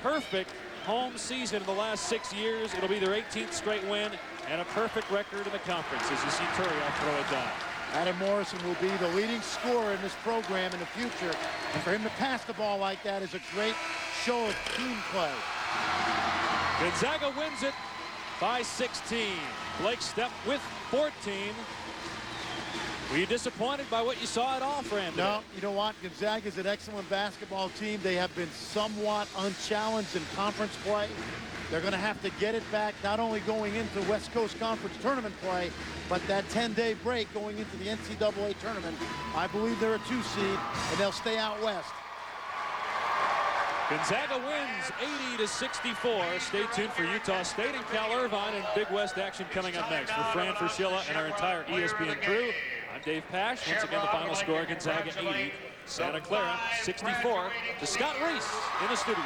perfect home season in the last 6 years. It'll be their 18th straight win and a perfect record in the conference, as you see Turian throw it down. Adam Morrison will be the leading scorer in this program in the future, and for him to pass the ball like that is a great show of team play. Gonzaga wins it by 16. Blake Stepp with 14. Were you disappointed by what you saw at all, Fran? No, you know what? Gonzaga is an excellent basketball team. They have been somewhat unchallenged in conference play. They're going to have to get it back, not only going into West Coast Conference tournament play, but that 10-day break going into the NCAA tournament. I believe they're a 2 seed, and they'll stay out west. Gonzaga wins 80-64. Stay tuned for Utah State and Cal Irvine and Big West action coming up next. For Fran Fraschilla and our entire ESPN crew, I'm Dave Pasch. Once again, the final score, Gonzaga 80, Santa Clara 64. To Scott Reese in the studio.